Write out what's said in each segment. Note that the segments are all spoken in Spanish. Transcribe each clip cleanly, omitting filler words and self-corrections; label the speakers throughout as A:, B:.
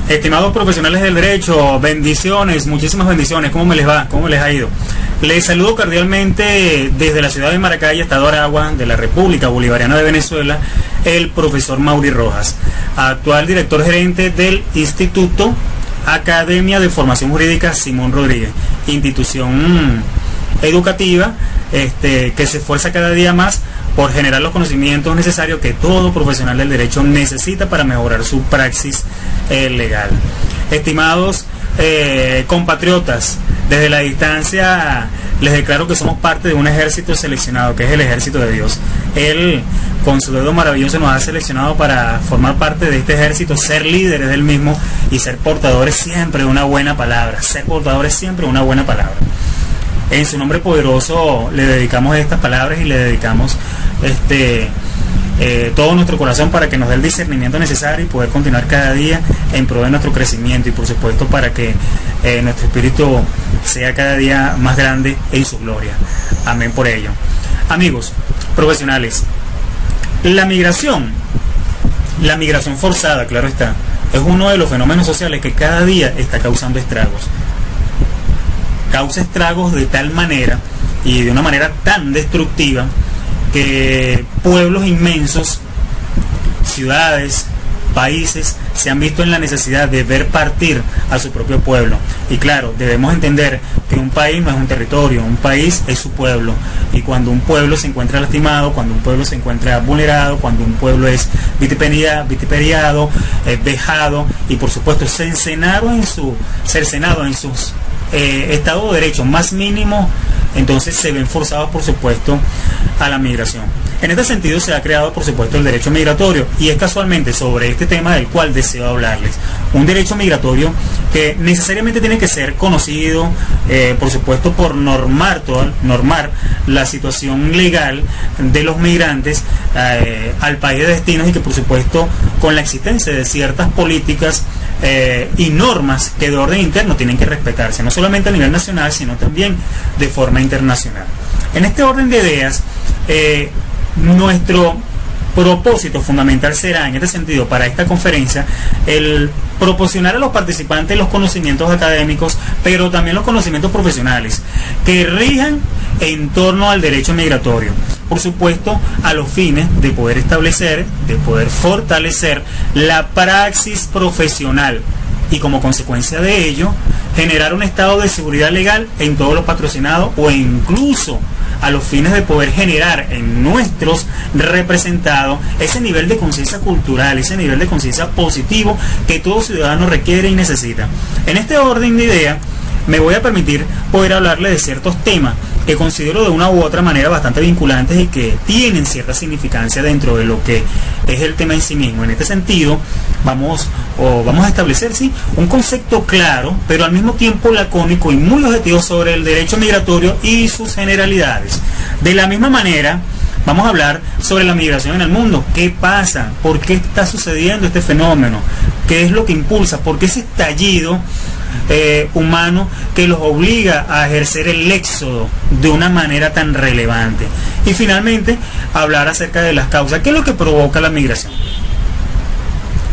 A: Estimados profesionales del derecho, bendiciones, muchísimas bendiciones. ¿Cómo me les va? ¿Cómo les ha ido? Les saludo cordialmente desde la ciudad de Maracay, estado Aragua, de la República Bolivariana de Venezuela, el profesor Mauri Rojas, actual director gerente del Instituto Academia de Formación Jurídica Simón Rodríguez, institución educativa que se esfuerza cada día más por generar los conocimientos necesarios que todo profesional del derecho necesita para mejorar su praxis legal. Estimados compatriotas, desde la distancia les declaro que somos parte de un ejército seleccionado, que es el ejército de Dios. Él, con su dedo maravilloso, nos ha seleccionado para formar parte de este ejército, ser líderes del mismo y ser portadores siempre de una buena palabra, En su nombre poderoso le dedicamos estas palabras y le dedicamos todo nuestro corazón para que nos dé el discernimiento necesario y poder continuar cada día en pro de nuestro crecimiento y por supuesto para que nuestro espíritu sea cada día más grande en su gloria. Amén por ello. Amigos profesionales, la migración forzada, claro está, es uno de los fenómenos sociales que cada día está causando estragos. Causa estragos de tal manera y de una manera tan destructiva que pueblos inmensos, ciudades, países se han visto en la necesidad de ver partir a su propio pueblo. Y claro, debemos entender que un país no es un territorio, un país es su pueblo. Y cuando un pueblo se encuentra lastimado, cuando un pueblo se encuentra vulnerado, cuando un pueblo es vituperiado, vejado y por supuesto cercenado en sus Estado de Derecho más mínimo, entonces se ven forzados por supuesto a la migración. En este sentido se ha creado por supuesto el derecho migratorio y es casualmente sobre este tema del cual deseo hablarles. Un derecho migratorio que necesariamente tiene que ser conocido por supuesto por normar la situación legal de los migrantes al país de destino y que por supuesto con la existencia de ciertas políticas y normas que de orden interno tienen que respetarse, no solamente a nivel nacional, sino también de forma internacional. En este orden de ideas, nuestro propósito fundamental será, en este sentido, para esta conferencia, el proporcionar a los participantes los conocimientos académicos, pero también los conocimientos profesionales, que rijan en torno al derecho migratorio. Por supuesto, a los fines de poder establecer, de poder fortalecer la praxis profesional y como consecuencia de ello, generar un estado de seguridad legal en todos los patrocinados o incluso a los fines de poder generar en nuestros representados ese nivel de conciencia cultural, ese nivel de conciencia positivo que todo ciudadano requiere y necesita. En este orden de ideas, me voy a permitir poder hablarle de ciertos temas que considero de una u otra manera bastante vinculantes y que tienen cierta significancia dentro de lo que es el tema en sí mismo. En este sentido, vamos a establecer un concepto claro, pero al mismo tiempo lacónico y muy objetivo sobre el derecho migratorio y sus generalidades. De la misma manera, vamos a hablar sobre la migración en el mundo. ¿Qué pasa? ¿Por qué está sucediendo este fenómeno? ¿Qué es lo que impulsa? ¿Por qué ese estallido humano que los obliga a ejercer el éxodo de una manera tan relevante? Y finalmente, hablar acerca de las causas. ¿Qué es lo que provoca la migración?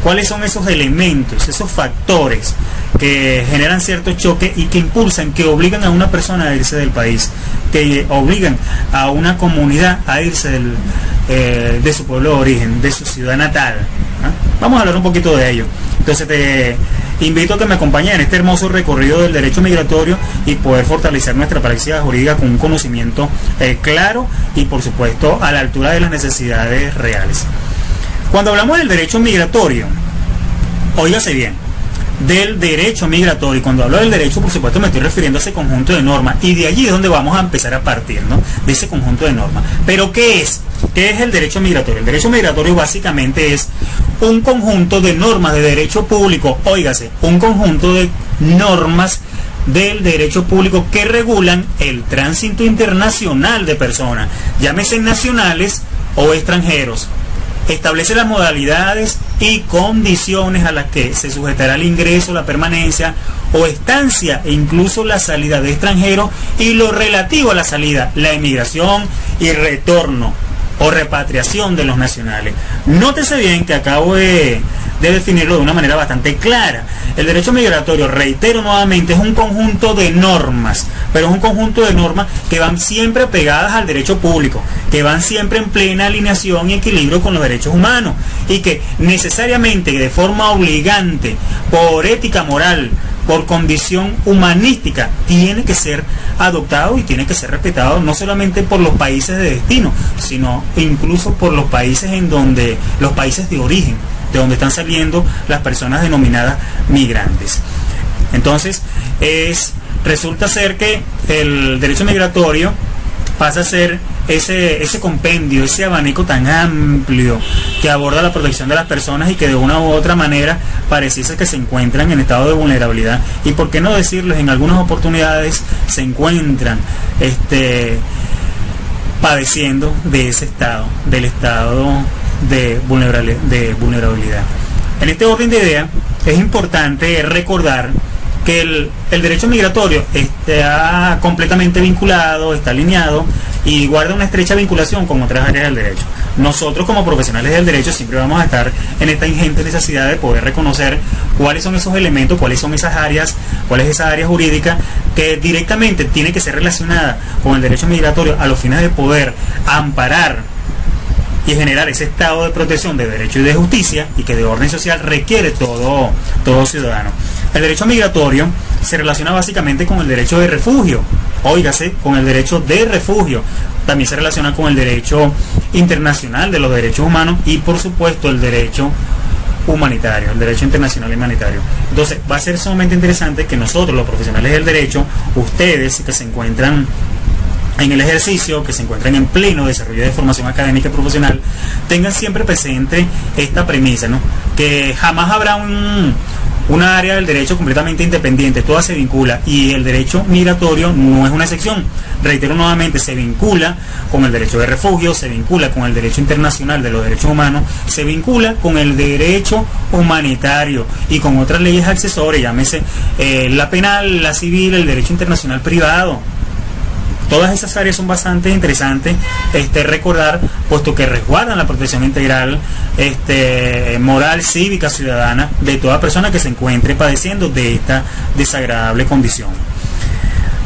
A: ¿Cuáles son esos elementos, esos factores que generan cierto choque y que impulsan, que obligan a una persona a irse del país, que obligan a una comunidad a irse de su pueblo de origen, de su ciudad natal? Vamos a hablar un poquito de ello. Entonces te invito a que me acompañes en este hermoso recorrido del derecho migratorio y poder fortalecer nuestra práctica jurídica con un conocimiento claro y por supuesto a la altura de las necesidades reales. Cuando hablamos del derecho migratorio, óigase bien, del derecho migratorio, y cuando hablo del derecho, por supuesto me estoy refiriendo a ese conjunto de normas, y de allí es donde vamos a empezar a partir, ¿no? De ese conjunto de normas. Pero ¿qué es? ¿Qué es el derecho migratorio? El derecho migratorio básicamente es un conjunto de normas de derecho público, óigase, un conjunto de normas del derecho público que regulan el tránsito internacional de personas, llámese nacionales o extranjeros. Establece las modalidades y condiciones a las que se sujetará el ingreso, la permanencia o estancia e incluso la salida de extranjeros y lo relativo a la salida, la emigración y retorno o repatriación de los nacionales. Nótese bien que acabo de de definirlo de una manera bastante clara. El derecho migratorio, reitero nuevamente, es un conjunto de normas, pero es un conjunto de normas que van siempre pegadas al derecho público, que van siempre en plena alineación y equilibrio con los derechos humanos, y que necesariamente, de forma obligante, por ética moral, por condición humanística, tiene que ser adoptado y tiene que ser respetado, no solamente por los países de destino, sino incluso por los países los países de origen, de donde están saliendo las personas denominadas migrantes. Entonces, resulta ser que el derecho migratorio pasa a ser ese compendio, ese abanico tan amplio que aborda la protección de las personas y que de una u otra manera pareciese que se encuentran en estado de vulnerabilidad, y por qué no decirles, en algunas oportunidades se encuentran padeciendo de ese estado, del estado de vulnerabilidad. En este orden de ideas es importante recordar que el derecho migratorio está completamente vinculado, está alineado y guarda una estrecha vinculación con otras áreas del derecho. Nosotros, como profesionales del derecho, siempre vamos a estar en esta ingente necesidad de poder reconocer cuáles son esos elementos, cuáles son esas áreas, cuál es esa área jurídica que directamente tiene que ser relacionada con el derecho migratorio a los fines de poder amparar y generar ese estado de protección de derecho y de justicia, y que de orden social requiere todo ciudadano. El derecho migratorio se relaciona básicamente con el derecho de refugio, óigase, con el derecho de refugio. También se relaciona con el derecho internacional de los derechos humanos y, por supuesto, el derecho humanitario, el derecho internacional humanitario. Entonces, va a ser sumamente interesante que nosotros, los profesionales del derecho, ustedes que se encuentran en el ejercicio, que se encuentran en pleno desarrollo de formación académica y profesional, tengan siempre presente esta premisa, ¿no? Que jamás habrá una área del derecho completamente independiente, toda se vincula, y el derecho migratorio no es una excepción. Reitero nuevamente, se vincula con el derecho de refugio, se vincula con el derecho internacional de los derechos humanos, se vincula con el derecho humanitario y con otras leyes accesorias, llámese la penal, la civil, el derecho internacional privado. Todas esas áreas son bastante interesantes recordar, puesto que resguardan la protección integral moral, cívica, ciudadana de toda persona que se encuentre padeciendo de esta desagradable condición.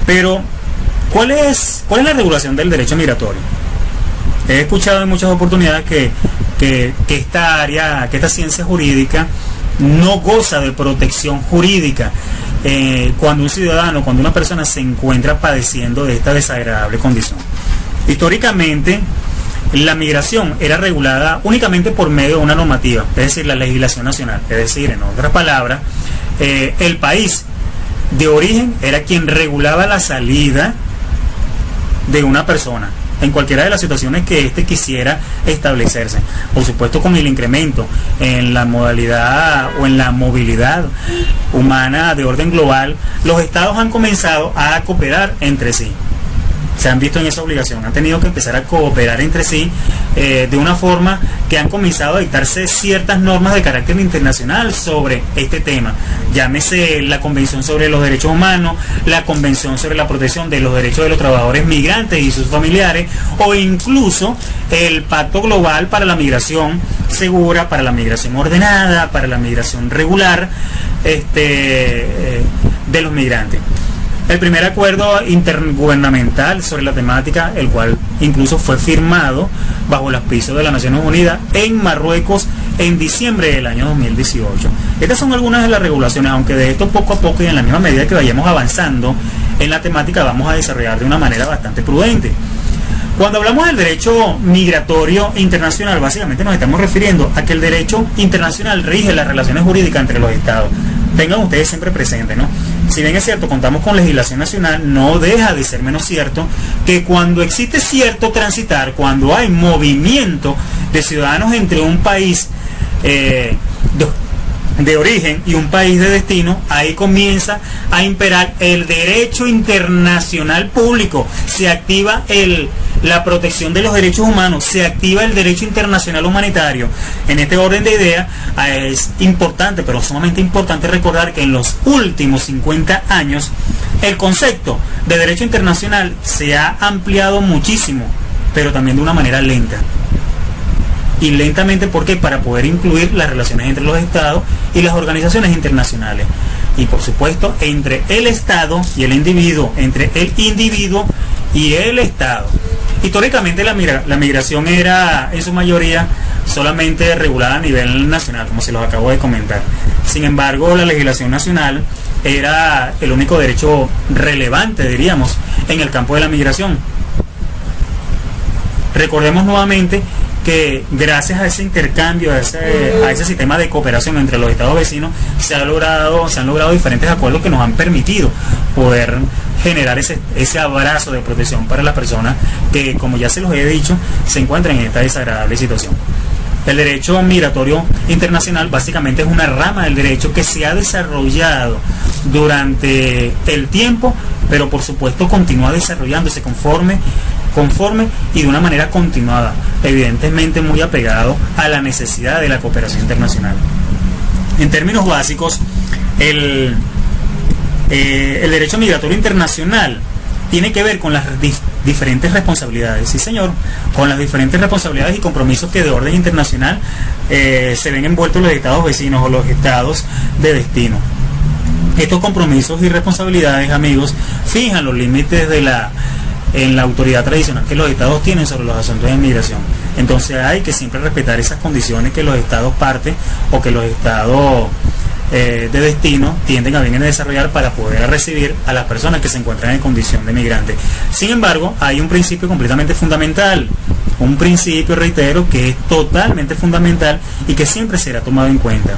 A: Pero, ¿cuál es la regulación del derecho migratorio? He escuchado en muchas oportunidades que esta área, que esta ciencia jurídica no goza de protección jurídica cuando un ciudadano, cuando una persona se encuentra padeciendo de esta desagradable condición. Históricamente, la migración era regulada únicamente por medio de una normativa, es decir, la legislación nacional. Es decir, en otras palabras, el país de origen era quien regulaba la salida de una persona en cualquiera de las situaciones que quisiera establecerse. Por supuesto, con el incremento en la modalidad o en la movilidad humana de orden global, los estados han comenzado a cooperar entre sí. Se han visto en esa obligación, han tenido que empezar a cooperar entre sí de una forma que han comenzado a dictarse ciertas normas de carácter internacional sobre este tema. Llámese la Convención sobre los Derechos Humanos, la Convención sobre la Protección de los Derechos de los Trabajadores Migrantes y sus familiares, o incluso el Pacto Global para la Migración Segura, para la migración ordenada, para la migración regular de los migrantes. El primer acuerdo intergubernamental sobre la temática, el cual incluso fue firmado bajo el auspicio de las Naciones Unidas en Marruecos en diciembre del año 2018. Estas son algunas de las regulaciones, aunque de esto poco a poco y en la misma medida que vayamos avanzando en la temática vamos a desarrollar de una manera bastante prudente. Cuando hablamos del derecho migratorio internacional, básicamente nos estamos refiriendo a que el derecho internacional rige las relaciones jurídicas entre los estados. Tengan ustedes siempre presente, ¿no? Si bien es cierto, contamos con legislación nacional, no deja de ser menos cierto que cuando existe cierto transitar, cuando hay movimiento de ciudadanos entre un país de origen y un país de destino, ahí comienza a imperar el derecho internacional público, se activa la protección de los derechos humanos, se activa el derecho internacional humanitario. En este orden de ideas es importante, pero sumamente importante recordar que en los últimos 50 años el concepto de derecho internacional se ha ampliado muchísimo, pero también de una manera lenta. y lentamente, ¿por qué? Para poder incluir las relaciones entre los estados y las organizaciones internacionales. Y por supuesto, entre el Estado y el individuo, entre el individuo y el Estado. Históricamente la migración era en su mayoría solamente regulada a nivel nacional, como se los acabo de comentar. Sin embargo, la legislación nacional era el único derecho relevante, diríamos, en el campo de la migración. Recordemos nuevamente que gracias a ese intercambio, a ese sistema de cooperación entre los estados vecinos, se han logrado diferentes acuerdos que nos han permitido poder generar ese abrazo de protección para las personas que, como ya se los he dicho, se encuentran en esta desagradable situación. El derecho migratorio internacional básicamente es una rama del derecho que se ha desarrollado durante el tiempo, pero por supuesto continúa desarrollándose conforme y de una manera continuada, evidentemente muy apegado a la necesidad de la cooperación internacional. En términos básicos, el derecho migratorio internacional tiene que ver con las diferentes responsabilidades, sí señor, con las diferentes responsabilidades y compromisos que de orden internacional se ven envueltos los estados vecinos o los estados de destino. Estos compromisos y responsabilidades, amigos, fijan los límites en la autoridad tradicional que los estados tienen sobre los asuntos de inmigración. Entonces hay que siempre respetar esas condiciones que los estados parte o que los estados de destino tienden a venir a desarrollar para poder recibir a las personas que se encuentran en condición de migrante. Sin embargo, hay un principio completamente fundamental, un principio, reitero, que es totalmente fundamental y que siempre será tomado en cuenta.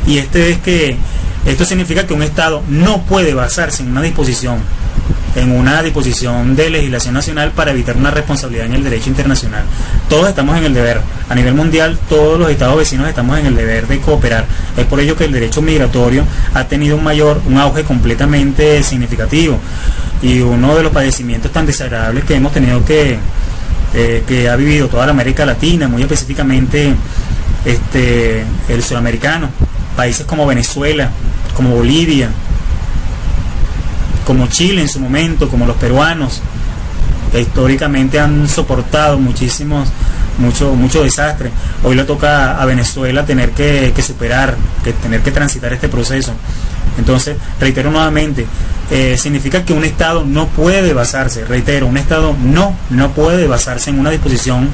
A: Y es que esto significa que un estado no puede basarse en una disposición de legislación nacional para evitar una responsabilidad en el derecho internacional. Todos estamos en el deber, a nivel mundial, todos los estados vecinos estamos en el deber de cooperar. Es por ello que el derecho migratorio ha tenido un auge completamente significativo, y uno de los padecimientos tan desagradables que hemos tenido que ha vivido toda la América Latina, muy específicamente el sudamericano, países como Venezuela, como Bolivia, como Chile en su momento, como los peruanos, que históricamente han soportado mucho desastre. Hoy le toca a Venezuela tener que superar, tener que transitar este proceso. Entonces, reitero nuevamente, significa que un Estado no puede basarse, un Estado no puede basarse en una disposición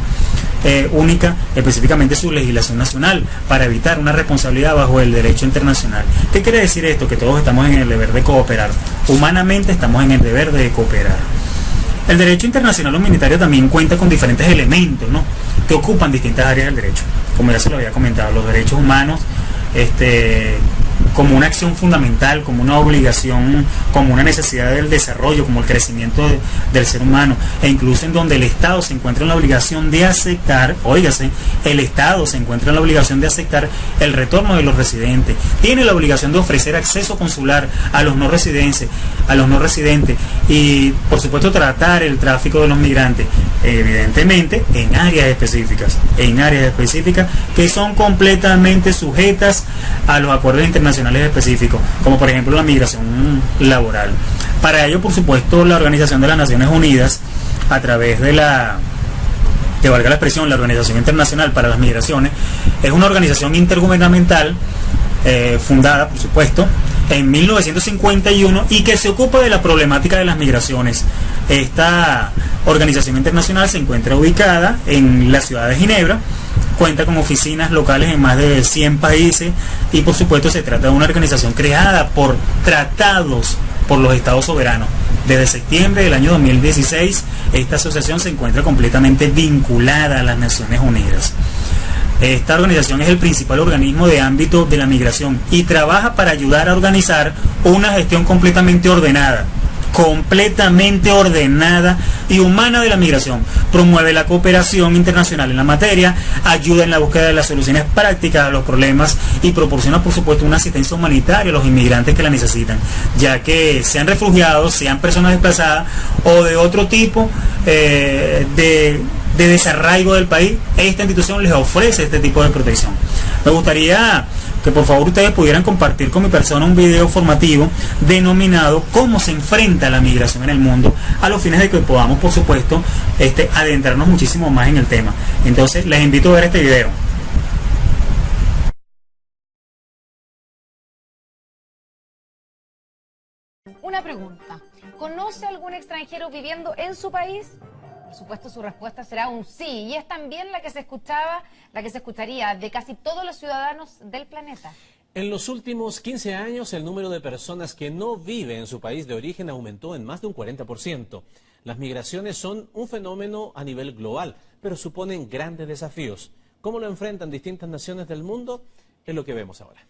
A: única, específicamente su legislación nacional, para evitar una responsabilidad bajo el derecho internacional. ¿Qué quiere decir esto? Que todos estamos en el deber de cooperar. Humanamente estamos en el deber de cooperar. El derecho internacional humanitario también cuenta con diferentes elementos, ¿no?, que ocupan distintas áreas del derecho. Como ya se lo había comentado, los derechos humanos como una acción fundamental, como una obligación, como una necesidad del desarrollo, como el crecimiento del ser humano, e incluso en donde el Estado se encuentra en la obligación de aceptar, el Estado se encuentra en la obligación de aceptar el retorno de los residentes, tiene la obligación de ofrecer acceso consular a los no residentes, y por supuesto tratar el tráfico de los migrantes, evidentemente en áreas específicas que son completamente sujetas a los acuerdos internacionales específicos, como por ejemplo la migración laboral. Para ello, por supuesto, la Organización de las Naciones Unidas, a través de la Organización Internacional para las Migraciones, es una organización intergubernamental fundada, por supuesto, en 1951, y que se ocupa de la problemática de las migraciones. Esta organización internacional se encuentra ubicada en la ciudad de Ginebra, cuenta con oficinas locales en más de 100 países, y por supuesto se trata de una organización creada por tratados por los estados soberanos. Desde septiembre del año 2016, esta asociación se encuentra completamente vinculada a las Naciones Unidas. Esta organización es el principal organismo de ámbito de la migración y trabaja para ayudar a organizar una gestión completamente ordenada y humana de la migración. Promueve la cooperación internacional en la materia, ayuda en la búsqueda de las soluciones prácticas a los problemas y proporciona, por supuesto, una asistencia humanitaria a los inmigrantes que la necesitan, ya que sean refugiados, sean personas desplazadas o de otro tipo de desarraigo del país. Esta institución les ofrece este tipo de protección. Me gustaría que por favor ustedes pudieran compartir con mi persona un video formativo denominado "Cómo se enfrenta la migración en el mundo", a los fines de que podamos, por supuesto, adentrarnos muchísimo más en el tema. Entonces les invito a ver este video.
B: Una pregunta: ¿conoce algún extranjero viviendo en su país? Por supuesto, su respuesta será un sí, y es también la que se escucharía de casi todos los ciudadanos del planeta.
C: En los últimos 15 años, el número de personas que no viven en su país de origen aumentó en más de un 40%. Las migraciones son un fenómeno a nivel global, pero suponen grandes desafíos. ¿Cómo lo enfrentan distintas naciones del mundo? Es lo que vemos ahora.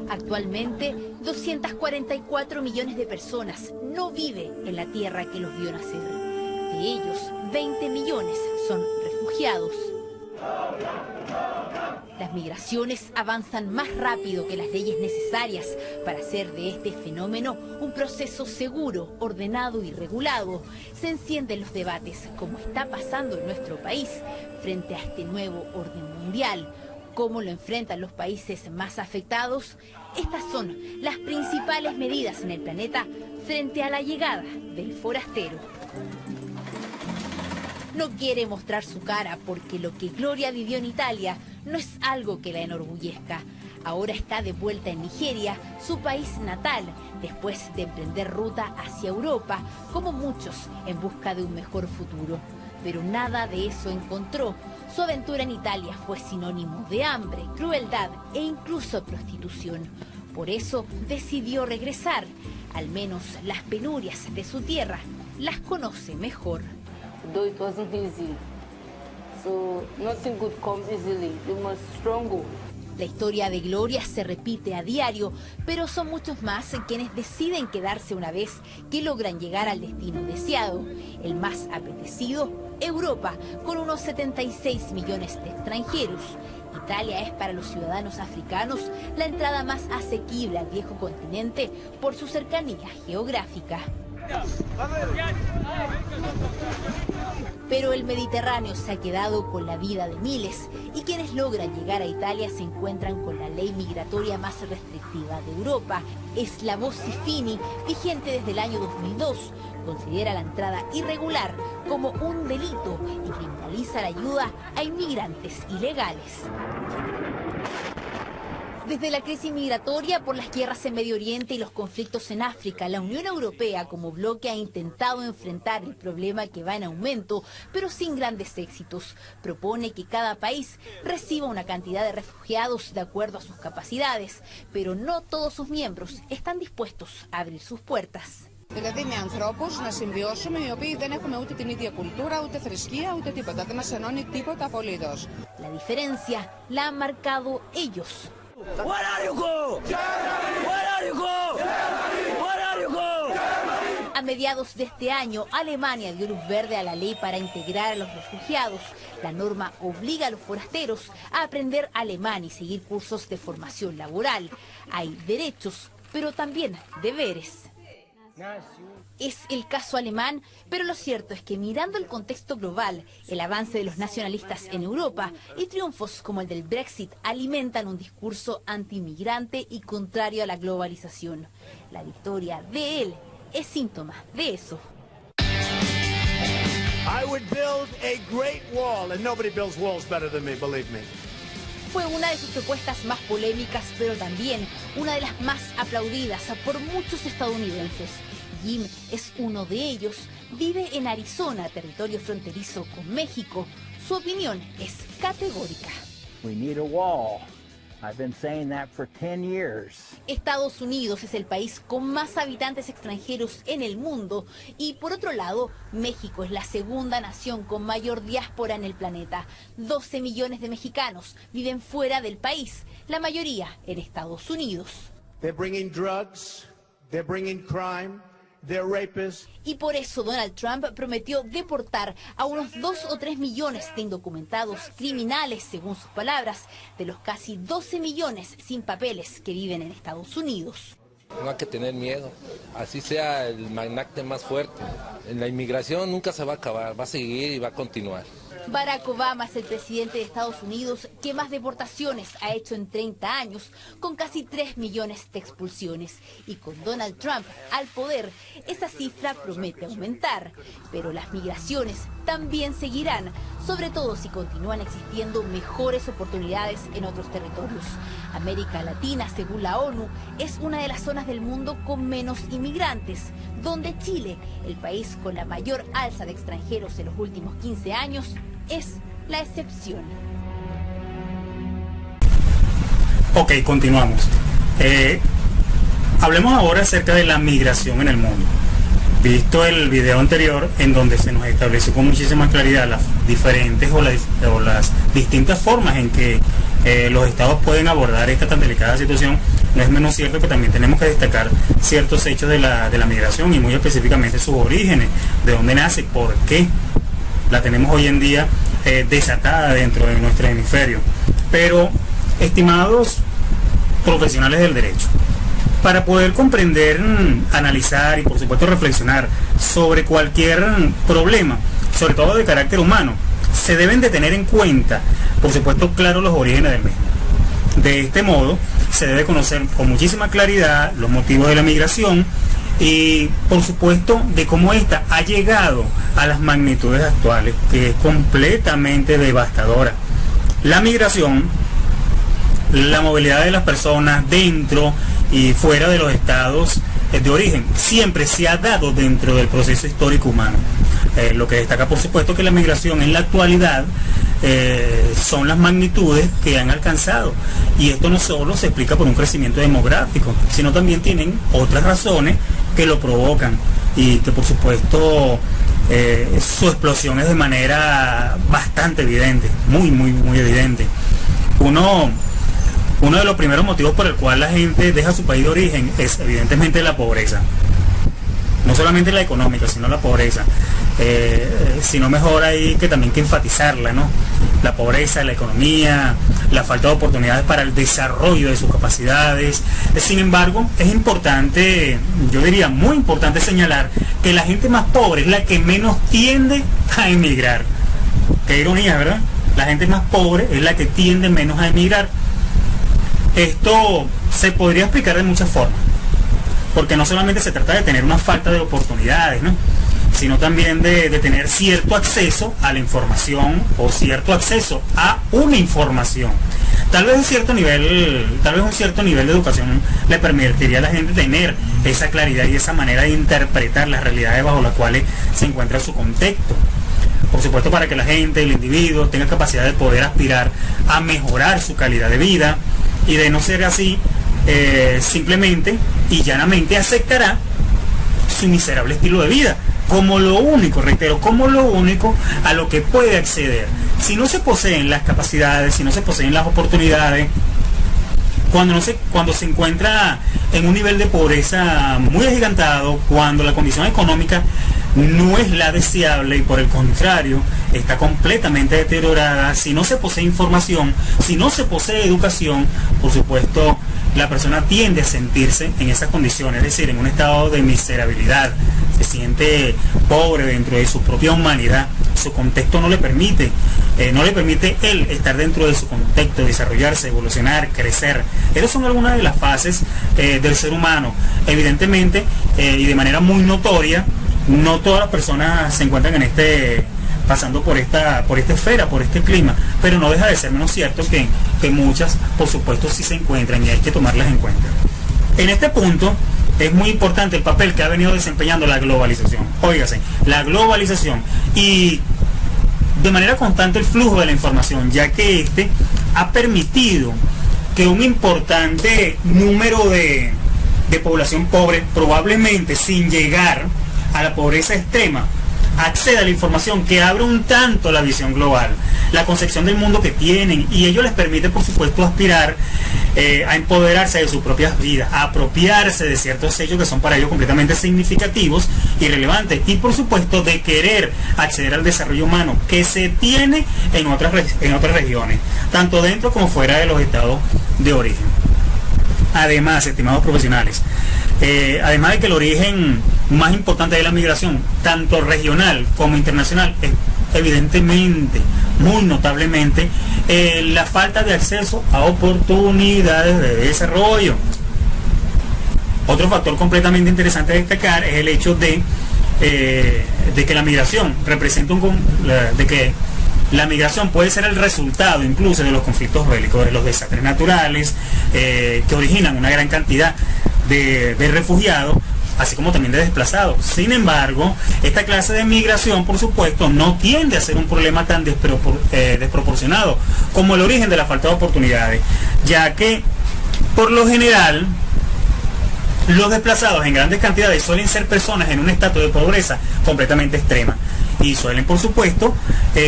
D: Actualmente, 244 millones de personas no viven en la tierra que los vio nacer. De ellos, 20 millones son refugiados. Las migraciones avanzan más rápido que las leyes necesarias para hacer de este fenómeno un proceso seguro, ordenado y regulado. Se encienden los debates, como está pasando en nuestro país, frente a este nuevo orden mundial. ¿Cómo lo enfrentan los países más afectados? Estas son las principales medidas en el planeta frente a la llegada del forastero. No quiere mostrar su cara porque lo que Gloria vivió en Italia no es algo que la enorgullezca. Ahora está de vuelta en Nigeria, su país natal, después de emprender ruta hacia Europa, como muchos, en busca de un mejor futuro. Pero nada de eso encontró. Su aventura en Italia fue sinónimo de hambre, crueldad e incluso prostitución. Por eso decidió regresar. Al menos las penurias de su tierra las conoce mejor.
E: Though it wasn't easy, so nothing good comes easily. You must struggle.
D: La historia de Gloria se repite a diario, pero son muchos más quienes deciden quedarse una vez que logran llegar al destino deseado. El más apetecido, Europa, con unos 76 millones de extranjeros. Italia es para los ciudadanos africanos la entrada más asequible al viejo continente por su cercanía geográfica. Pero el Mediterráneo se ha quedado con la vida de miles y quienes logran llegar a Italia se encuentran con la ley migratoria más restrictiva de Europa. Es la Bossi-Fini, vigente desde el año 2002. Considera la entrada irregular como un delito y criminaliza la ayuda a inmigrantes ilegales. Desde la crisis migratoria por las guerras en Medio Oriente y los conflictos en África, la Unión Europea como bloque ha intentado enfrentar el problema que va en aumento, pero sin grandes éxitos. Propone que cada país reciba una cantidad de refugiados de acuerdo a sus capacidades, pero no todos sus miembros están dispuestos a abrir sus puertas.
F: Δηλαδή με ανθρώπους να συμβιώσουμε οι οποίοι δεν έχουμε ούτε την ίδια κουλτούρα, ούτε θρησκεία, ούτε τίποτα. Δεν μας ενώνει τίποτα απολύτως.
D: La diferencia la han marcado ellos.
G: Where are you go? Where are you go? Where are you go?
D: A mediados de este año, Alemania dio luz verde a la ley para integrar a los refugiados. La norma obliga a los forasteros a aprender alemán y seguir cursos de formación laboral. Hay derechos, pero también deberes. Es el caso alemán, pero lo cierto es que mirando el contexto global, el avance de los nacionalistas en Europa y triunfos como el del Brexit alimentan un discurso antiinmigrante y contrario a la globalización. La victoria de él es síntoma de eso.
H: I would build a great wall, and nobody builds walls better than me, believe me.
D: Fue una de sus propuestas más polémicas, pero también una de las más aplaudidas por muchos estadounidenses. Jim es uno de ellos, vive en Arizona, territorio fronterizo con México. Su opinión es categórica.
I: We need a wall. I've been saying that for 10 years.
D: Estados Unidos es el país con más habitantes extranjeros en el mundo y por otro lado, México es la segunda nación con mayor diáspora en el planeta. 12 millones de mexicanos viven fuera del país, la mayoría en Estados Unidos.
H: They're bringing drugs, they're bringing crime, they're rapists.
D: Y por eso Donald Trump prometió deportar a unos 2 o 3 millones de indocumentados criminales, según sus palabras, de los casi 12 millones sin papeles que viven en Estados Unidos.
J: No hay que tener miedo, así sea el magnate más fuerte. La inmigración nunca se va a acabar, va a seguir y va a continuar.
D: Barack Obama es el presidente de Estados Unidos que más deportaciones ha hecho en 30 años, con casi 3 millones de expulsiones. Y con Donald Trump al poder, esa cifra promete aumentar. Pero las migraciones también seguirán, sobre todo si continúan existiendo mejores oportunidades en otros territorios. América Latina, según la ONU, es una de las zonas del mundo con menos inmigrantes, donde Chile, el país con la mayor alza de extranjeros en los últimos 15 años, es la excepción.
A: Ok, continuamos. Hablemos ahora acerca de la migración en el mundo. Visto el video anterior, en donde se nos estableció con muchísima claridad las diferentes o las distintas formas en que los estados pueden abordar esta tan delicada situación, no es menos cierto que también tenemos que destacar ciertos hechos de la migración y muy específicamente sus orígenes, de dónde nace, por qué la tenemos hoy en día desatada dentro de nuestro hemisferio. Pero, estimados profesionales del derecho, para poder comprender, analizar y por supuesto reflexionar sobre cualquier problema, sobre todo de carácter humano, se deben de tener en cuenta, por supuesto, claro, los orígenes del mismo. De este modo, se debe conocer con muchísima claridad los motivos de la migración y, por supuesto, de cómo ésta ha llegado a las magnitudes actuales, que es completamente devastadora. La migración, la movilidad de las personas dentro y fuera de los estados de origen, siempre se ha dado dentro del proceso histórico humano. Lo que destaca, por supuesto, que la migración en la actualidad son las magnitudes que han alcanzado, y esto no solo se explica por un crecimiento demográfico, sino también tienen otras razones que lo provocan y que, por supuesto, su explosión es de manera bastante evidente, muy evidente. Uno de los primeros motivos por el cual la gente deja su país de origen es evidentemente la pobreza. No solamente la económica, sino la pobreza. Sino mejor hay que también que enfatizarla, ¿no? La pobreza, la economía, la falta de oportunidades para el desarrollo de sus capacidades. Sin embargo, es importante, yo diría muy importante señalar que la gente más pobre es la que menos tiende a emigrar. Qué ironía, ¿verdad? La gente más pobre es la que tiende menos a emigrar. Esto se podría explicar de muchas formas, porque no solamente se trata de tener una falta de oportunidades, ¿no?, sino también de tener cierto acceso a la información o cierto acceso a una información. Tal vez un cierto nivel de educación le permitiría a la gente tener esa claridad y esa manera de interpretar las realidades bajo las cuales se encuentra su contexto. Por supuesto, para que la gente, el individuo, tenga capacidad de poder aspirar a mejorar su calidad de vida, y de no ser así, simplemente y llanamente aceptará su miserable estilo de vida como lo único, reitero, como lo único a lo que puede acceder. Si no se poseen las capacidades, si no se poseen las oportunidades, cuando se encuentra en un nivel de pobreza muy agigantado, cuando la condición económica no es la deseable y por el contrario está completamente deteriorada, si no se posee información, si no se posee educación, por supuesto la persona tiende a sentirse en esas condiciones, es decir, en un estado de miserabilidad, se siente pobre dentro de su propia humanidad, su contexto no le permite él estar dentro de su contexto, desarrollarse, evolucionar, crecer. Esas son algunas de las fases del ser humano. Evidentemente, y de manera muy notoria, no todas las personas se encuentran pasando por esta esfera, por este clima, pero no deja de ser menos cierto que muchas, por supuesto, sí se encuentran y hay que tomarlas en cuenta. En este punto es muy importante el papel que ha venido desempeñando la globalización. Óigase, la globalización y de manera constante el flujo de la información, ya que este ha permitido que un importante número de población pobre, probablemente sin llegar a la pobreza extrema, acceda a la información que abre un tanto la visión global, la concepción del mundo que tienen, y ello les permite, por supuesto, aspirar a empoderarse de sus propias vidas, a apropiarse de ciertos hechos que son para ellos completamente significativos y relevantes, y por supuesto de querer acceder al desarrollo humano que se tiene en otras regiones, tanto dentro como fuera de los estados de origen. Además, estimados profesionales, además de que el origen más importante de la migración, tanto regional como internacional, es evidentemente, muy notablemente, la falta de acceso a oportunidades de desarrollo. Otro factor completamente interesante a destacar es el hecho de que la migración representa de que la migración puede ser el resultado incluso de los conflictos bélicos, de los desastres naturales, que originan una gran cantidad de refugiados, así como también de desplazados. Sin embargo, esta clase de migración, por supuesto, no tiende a ser un problema tan desproporcionado como el origen de la falta de oportunidades, ya que, por lo general, los desplazados en grandes cantidades suelen ser personas en un estatus de pobreza completamente extrema, y suelen, por supuesto,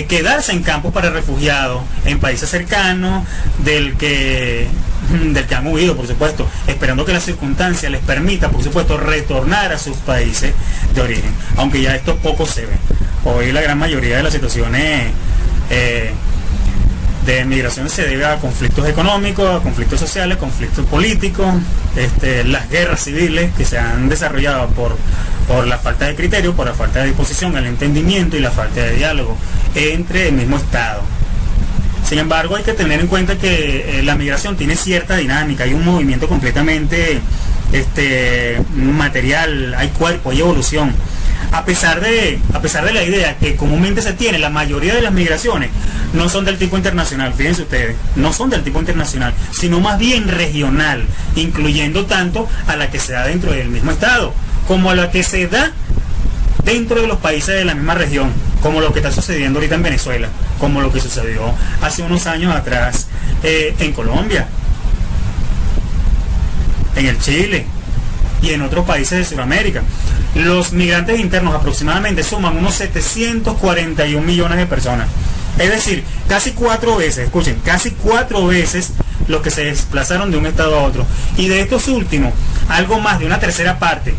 A: quedarse en campos para refugiados en países cercanos del que han huido, por supuesto, esperando que la circunstancia les permita, por supuesto, retornar a sus países de origen, aunque ya esto poco se ve. Hoy la gran mayoría de las situaciones de migración se debe a conflictos económicos, a conflictos sociales, conflictos políticos, las guerras civiles que se han desarrollado por la falta de criterio, por la falta de disposición, el entendimiento y la falta de diálogo entre el mismo Estado. Sin embargo, hay que tener en cuenta que la migración tiene cierta dinámica, hay un movimiento completamente material, hay cuerpo, hay evolución. A pesar de la idea que comúnmente se tiene, la mayoría de las migraciones no son del tipo internacional, fíjense ustedes, no son del tipo internacional, sino más bien regional, incluyendo tanto a la que se da dentro del mismo Estado, como a la que se da dentro de los países de la misma región, como lo que está sucediendo ahorita en Venezuela, como lo que sucedió hace unos años atrás en Colombia, en el Chile y en otros países de Sudamérica. Los migrantes internos aproximadamente suman unos 741 millones de personas. Es decir, casi 4 veces, escuchen, casi 4 veces los que se desplazaron de un estado a otro. Y de estos últimos, algo más de una tercera parte,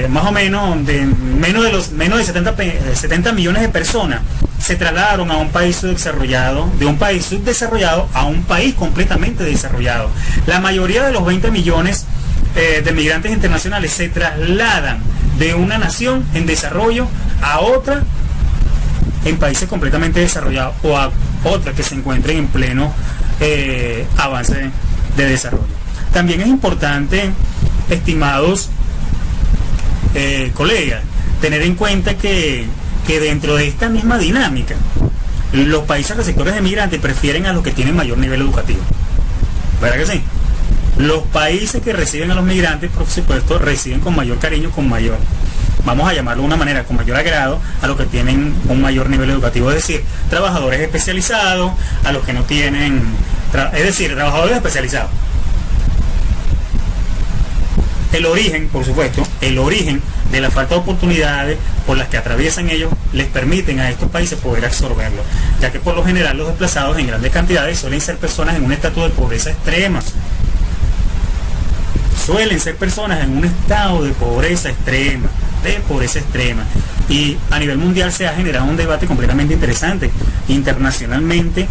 A: más o menos de menos de 70 millones de personas se trasladaron a un país subdesarrollado, de un país subdesarrollado a un país completamente desarrollado. La mayoría de los 20 millones de migrantes internacionales se trasladan de una nación en desarrollo a otra en países completamente desarrollados, o a otras que se encuentren en pleno avance de desarrollo. También es importante, estimados colegas, tener en cuenta que dentro de esta misma dinámica, los países receptores de migrantes prefieren a los que tienen mayor nivel educativo. ¿Verdad que sí? Los países que reciben a los migrantes, por supuesto, reciben con mayor cariño, vamos a llamarlo de una manera, con mayor agrado a los que tienen un mayor nivel educativo, es decir, trabajadores especializados, a los que no tienen, es decir, trabajadores especializados. El origen, por supuesto, el origen de la falta de oportunidades por las que atraviesan ellos les permiten a estos países poder absorberlo, ya que por lo general los desplazados en grandes cantidades suelen ser personas en un estatus de pobreza extrema. Suelen ser personas en un estado de pobreza extrema, y a nivel mundial se ha generado un debate completamente interesante. Internacionalmente,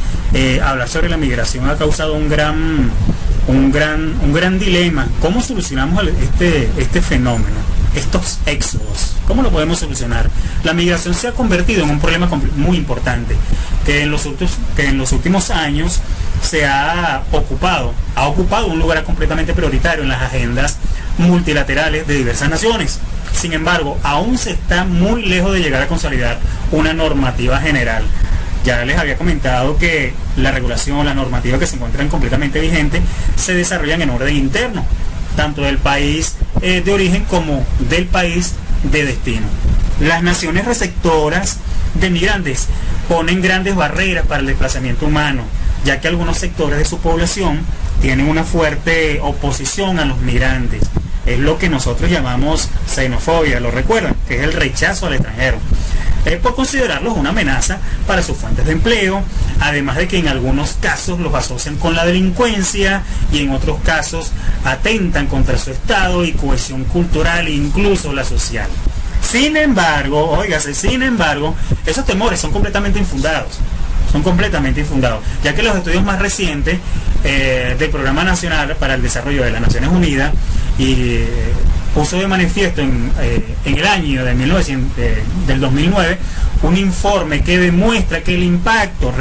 A: hablar sobre la migración ha causado un gran dilema. ¿Cómo solucionamos este fenómeno, estos éxodos? ¿Cómo lo podemos solucionar? La migración se ha convertido en un problema muy importante, que en los últimos años se ha ocupado un lugar completamente prioritario en las agendas multilaterales de diversas naciones. Sin embargo, aún se está muy lejos de llegar a consolidar una normativa general. Ya les había comentado que la regulación o la normativa que se encuentran completamente vigentes se desarrollan en orden interno, tanto del país de origen como del país de destino. Las naciones receptoras de migrantes ponen grandes barreras para el desplazamiento humano, ya que algunos sectores de su población tienen una fuerte oposición a los migrantes. Es lo que nosotros llamamos xenofobia, ¿lo recuerdan? Que es el rechazo al extranjero. por considerarlos una amenaza para sus fuentes de empleo, además de que en algunos casos los asocian con la delincuencia y en otros casos atentan contra su estado y cohesión cultural e incluso la social. Sin embargo, esos temores son completamente infundados. Ya que los estudios más recientes del Programa Nacional para el Desarrollo de las Naciones Unidas puso de manifiesto en el año del 2009 un informe que demuestra que el impacto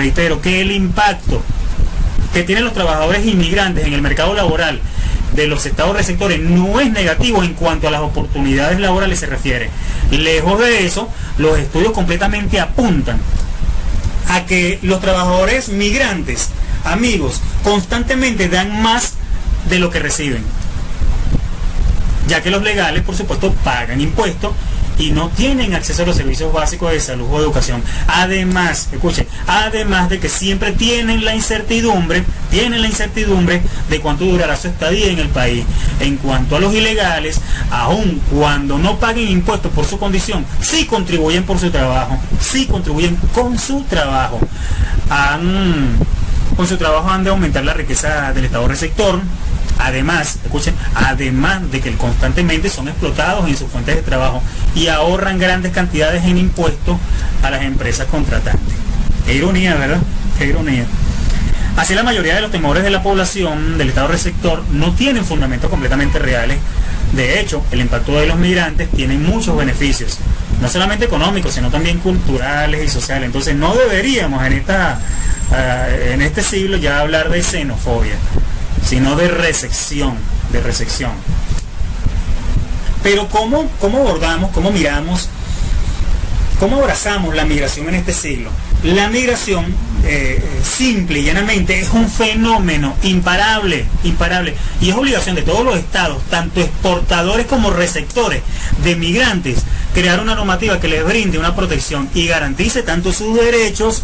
A: que tienen los trabajadores inmigrantes en el mercado laboral de los estados receptores no es negativo en cuanto a las oportunidades laborales se refiere. Lejos de eso, los estudios completamente apuntan a que los trabajadores migrantes, amigos, constantemente dan más de lo que reciben, ya que los legales, por supuesto, pagan impuestos y no tienen acceso a los servicios básicos de salud o educación. Además, escuchen, además de que siempre tienen la incertidumbre de cuánto durará su estadía en el país. En cuanto a los ilegales, aun cuando no paguen impuestos por su condición, sí contribuyen con su trabajo. Con su trabajo han de aumentar la riqueza del estado receptor. Además, escuchen, además de que constantemente son explotados en sus fuentes de trabajo y ahorran grandes cantidades en impuestos a las empresas contratantes. Qué ironía, ¿verdad? Qué ironía. Así, la mayoría de los temores de la población del estado receptor no tienen fundamentos completamente reales. De hecho, el impacto de los migrantes tiene muchos beneficios, no solamente económicos, sino también culturales y sociales. Entonces, no deberíamos en este siglo ya hablar de xenofobia, sino de resección. Pero ¿cómo abordamos, cómo miramos, cómo abrazamos la migración en este siglo? La migración, simple y llanamente, es un fenómeno imparable, y es obligación de todos los estados, tanto exportadores como receptores de migrantes, crear una normativa que les brinde una protección y garantice tanto sus derechos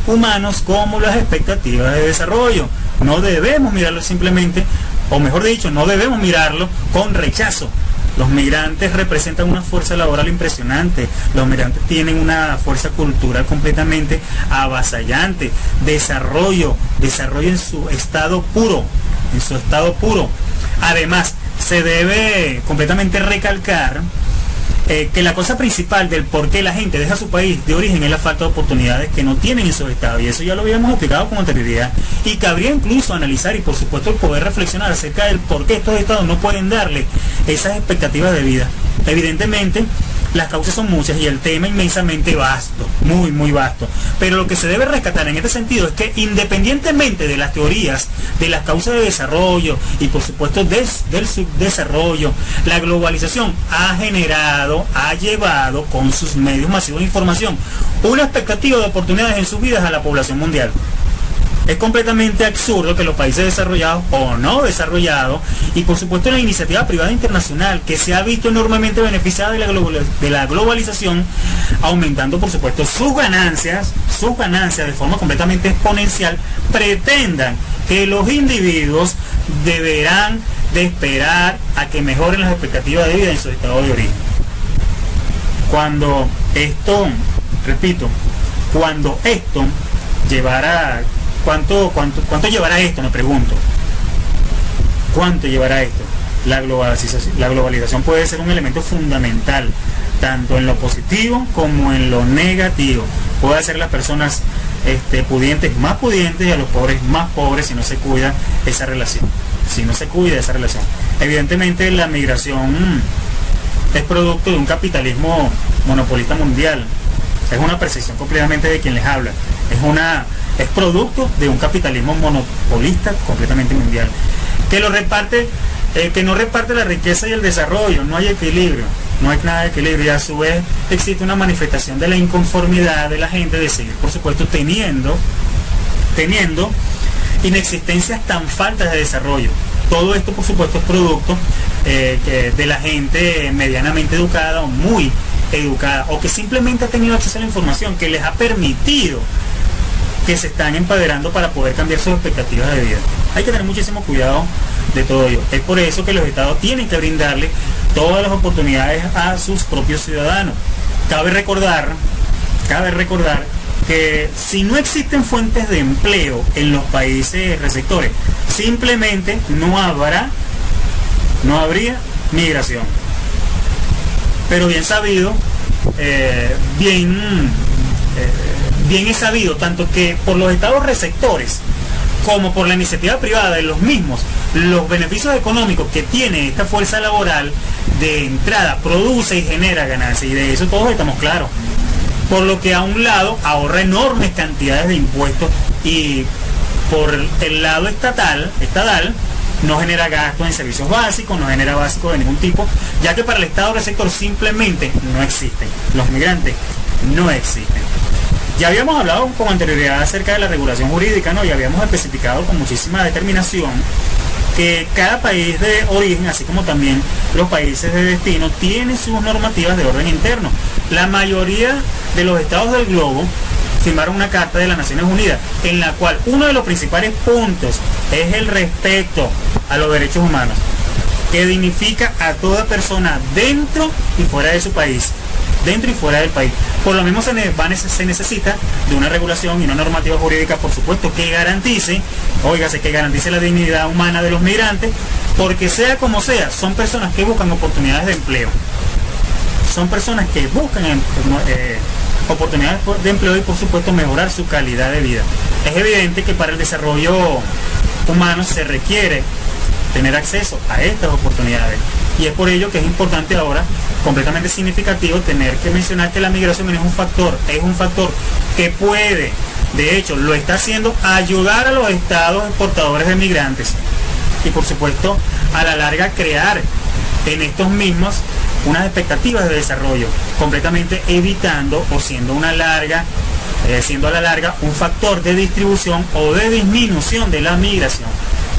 A: humanos como las expectativas de desarrollo. No debemos mirarlo simplemente, o mejor dicho, no debemos mirarlo con rechazo. Los migrantes representan una fuerza laboral impresionante, los migrantes tienen una fuerza cultural completamente avasallante, desarrollo en su estado puro, Además, se debe completamente recalcar que la cosa principal del por qué la gente deja su país de origen es la falta de oportunidades que no tienen en sus estados, y eso ya lo habíamos explicado con anterioridad, y cabría incluso analizar y por supuesto poder reflexionar acerca del por qué estos estados no pueden darle esas expectativas de vida. Evidentemente, las causas son muchas y el tema inmensamente vasto, muy vasto, pero lo que se debe rescatar en este sentido es que, independientemente de las teorías de las causas de desarrollo y por supuesto del subdesarrollo, la globalización ha llevado con sus medios masivos de información una expectativa de oportunidades en sus vidas a la población mundial. Es completamente absurdo que los países desarrollados o no desarrollados, y por supuesto la iniciativa privada internacional, que se ha visto enormemente beneficiada de la globalización, aumentando por supuesto sus ganancias de forma completamente exponencial, pretendan que los individuos deberán de esperar a que mejoren las expectativas de vida en su estado de origen. Cuando esto llevará, ¿cuánto llevará esto? Me pregunto. ¿Cuánto llevará esto? La globalización puede ser un elemento fundamental, tanto en lo positivo como en lo negativo. Puede hacer a las personas pudientes más pudientes y a los pobres más pobres si no se cuida esa relación. Evidentemente, la migración es producto de un capitalismo monopolista mundial. Es una percepción completamente de quien les habla. Es producto de un capitalismo monopolista completamente mundial, que no reparte la riqueza y el desarrollo. No hay equilibrio, no hay nada de equilibrio, y a su vez existe una manifestación de la inconformidad de la gente de seguir, por supuesto, teniendo inexistencias tan faltas de desarrollo. Todo esto, por supuesto, es producto de la gente medianamente educada o muy educada, o que simplemente ha tenido acceso a la información que les ha permitido, que se están empoderando para poder cambiar sus expectativas de vida. Hay que tener muchísimo cuidado de todo ello. Es por eso que los estados tienen que brindarle todas las oportunidades a sus propios ciudadanos. Cabe recordar cabe recordar que si no existen fuentes de empleo en los países receptores, simplemente no habría migración. Pero bien sabido, bien es sabido, tanto que por los estados receptores como por la iniciativa privada de los mismos, los beneficios económicos que tiene esta fuerza laboral de entrada produce y genera ganancias, y de eso todos estamos claros. Por lo que a un lado ahorra enormes cantidades de impuestos, y por el lado estatal no genera gastos en servicios básicos, no genera básicos de ningún tipo, ya que para el estado receptor simplemente no existen. Los migrantes no existen. Ya habíamos hablado con anterioridad acerca de la regulación jurídica, ¿no? Y habíamos especificado con muchísima determinación que cada país de origen, así como también los países de destino, tienen sus normativas de orden interno. La mayoría de los estados del globo firmaron una carta de las Naciones Unidas en la cual uno de los principales puntos es el respeto a los derechos humanos, que dignifica a toda persona dentro y fuera de su país, dentro y fuera del país. Por lo mismo se necesita de una regulación y una normativa jurídica, por supuesto, que garantice, que garantice la dignidad humana de los migrantes, porque sea como sea, son personas que buscan oportunidades de empleo. Son personas que buscan oportunidades de empleo y, por supuesto, mejorar su calidad de vida. Es evidente que para el desarrollo humano se requiere tener acceso a estas oportunidades, y es por ello que es importante ahora, completamente significativo, tener que mencionar que la migración es un factor que puede, de hecho lo está haciendo, ayudar a los estados exportadores de migrantes, y por supuesto a la larga crear en estos mismos unas expectativas de desarrollo, completamente evitando o siendo a la larga un factor de distribución o de disminución de la migración.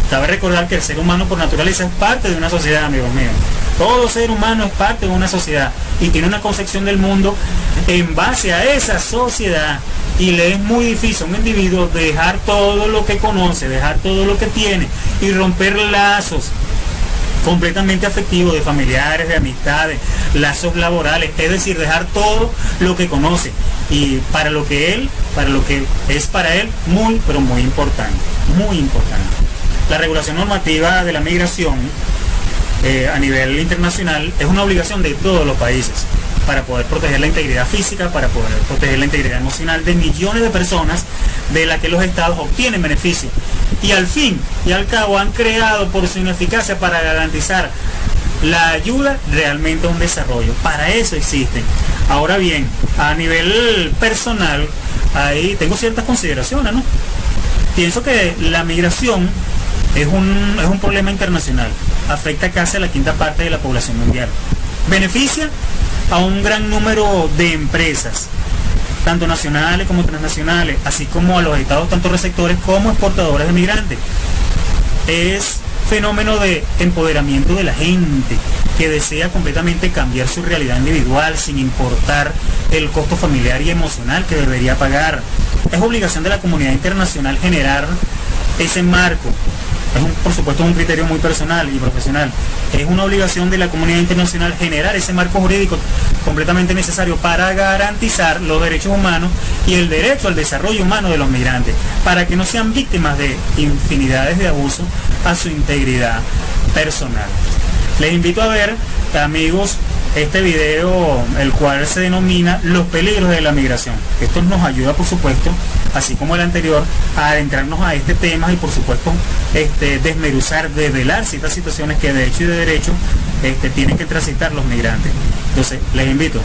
A: Cabe recordar que el ser humano por naturaleza es parte de una sociedad, amigos míos. Todo ser humano es parte de una sociedad y tiene una concepción del mundo en base a esa sociedad, y le es muy difícil a un individuo dejar todo lo que conoce, dejar todo lo que tiene y romper lazos completamente afectivos, de familiares, de amistades, lazos laborales, es decir, dejar todo lo que conoce y para lo que es para él muy, pero muy importante, muy importante. La regulación normativa de la migración a nivel internacional es una obligación de todos los países para poder proteger la integridad física, para poder proteger la integridad emocional de millones de personas de las que los estados obtienen beneficios, y al fin y al cabo han creado por su ineficacia para garantizar la ayuda realmente a un desarrollo. Para eso existen. Ahora bien, a nivel personal, ahí tengo ciertas consideraciones, ¿no? Pienso que la migración es un problema internacional, afecta casi a la quinta parte de la población mundial, beneficia a un gran número de empresas, tanto nacionales como transnacionales, así como a los estados tanto receptores como exportadores de migrantes. Es fenómeno de empoderamiento de la gente que desea completamente cambiar su realidad individual sin importar el costo familiar y emocional que debería pagar. Es obligación de la comunidad internacional generar ese marco. Por supuesto, es un criterio muy personal y profesional. Es una obligación de la comunidad internacional generar ese marco jurídico completamente necesario para garantizar los derechos humanos y el derecho al desarrollo humano de los migrantes, para que no sean víctimas de infinidades de abusos a su integridad personal. Les invito a ver, amigos, este video, el cual se denomina Los peligros de la migración. Esto nos ayuda, por supuesto, así como el anterior, a adentrarnos a este tema y, por supuesto, desmenuzar, develar ciertas situaciones que de hecho y de derecho tienen que transitar los migrantes. Entonces, les invito.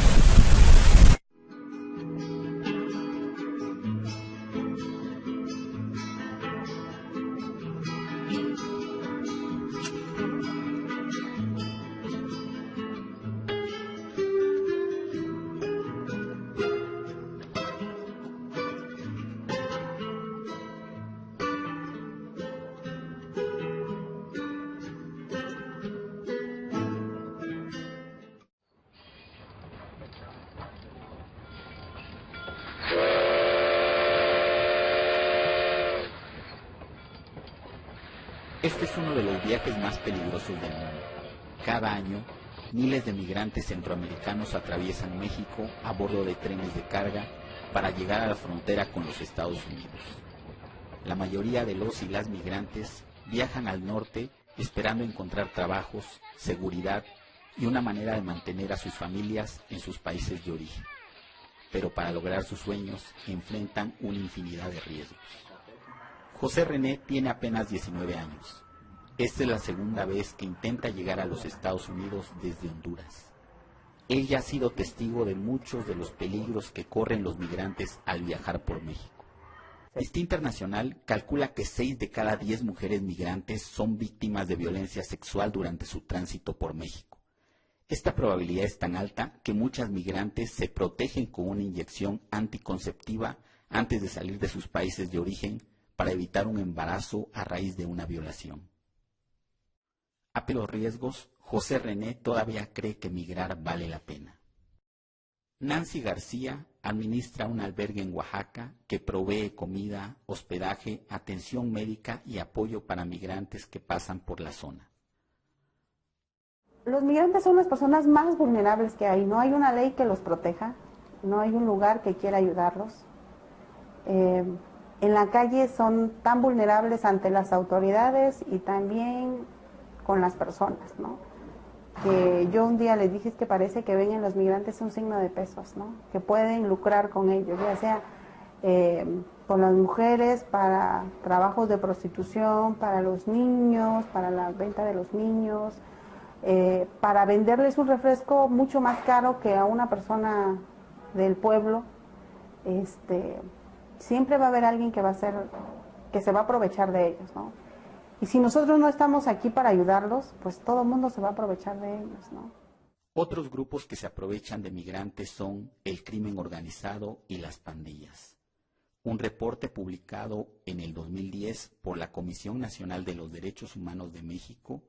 K: Este es uno de los viajes más peligrosos del mundo. Cada año, miles de migrantes centroamericanos atraviesan México a bordo de trenes de carga para llegar a la frontera con los Estados Unidos. La mayoría de los y las migrantes viajan al norte esperando encontrar trabajos, seguridad y una manera de mantener a sus familias en sus países de origen. Pero para lograr sus sueños enfrentan una infinidad de riesgos. José René tiene apenas 19 años. Esta es la segunda vez que intenta llegar a los Estados Unidos desde Honduras. Él ya ha sido testigo de muchos de los peligros que corren los migrantes al viajar por México. Amnistía Internacional calcula que 6 de cada 10 mujeres migrantes son víctimas de violencia sexual durante su tránsito por México. Esta probabilidad es tan alta que muchas migrantes se protegen con una inyección anticonceptiva antes de salir de sus países de origen para evitar un embarazo a raíz de una violación. A los riesgos, José René todavía cree que migrar vale la pena. Nancy García administra un albergue en Oaxaca que provee comida, hospedaje, atención médica y apoyo para migrantes que pasan por la zona.
L: Los migrantes son las personas más vulnerables que hay. No hay una ley que los proteja, no hay un lugar que quiera ayudarlos. En la calle son tan vulnerables ante las autoridades y también con las personas, ¿no? Que yo un día les dije, es que parece que ven en los migrantes un signo de pesos, ¿no? Que pueden lucrar con ellos, ya sea con las mujeres, para trabajos de prostitución, para los niños, para la venta de los niños, para venderles un refresco mucho más caro que a una persona del pueblo. Siempre va a haber alguien que se va a aprovechar de ellos, ¿no? Y si nosotros no estamos aquí para ayudarlos, pues todo el mundo se va a aprovechar de ellos, ¿no?
K: Otros grupos que se aprovechan de migrantes son el crimen organizado y las pandillas. Un reporte publicado en el 2010 por la Comisión Nacional de los Derechos Humanos de México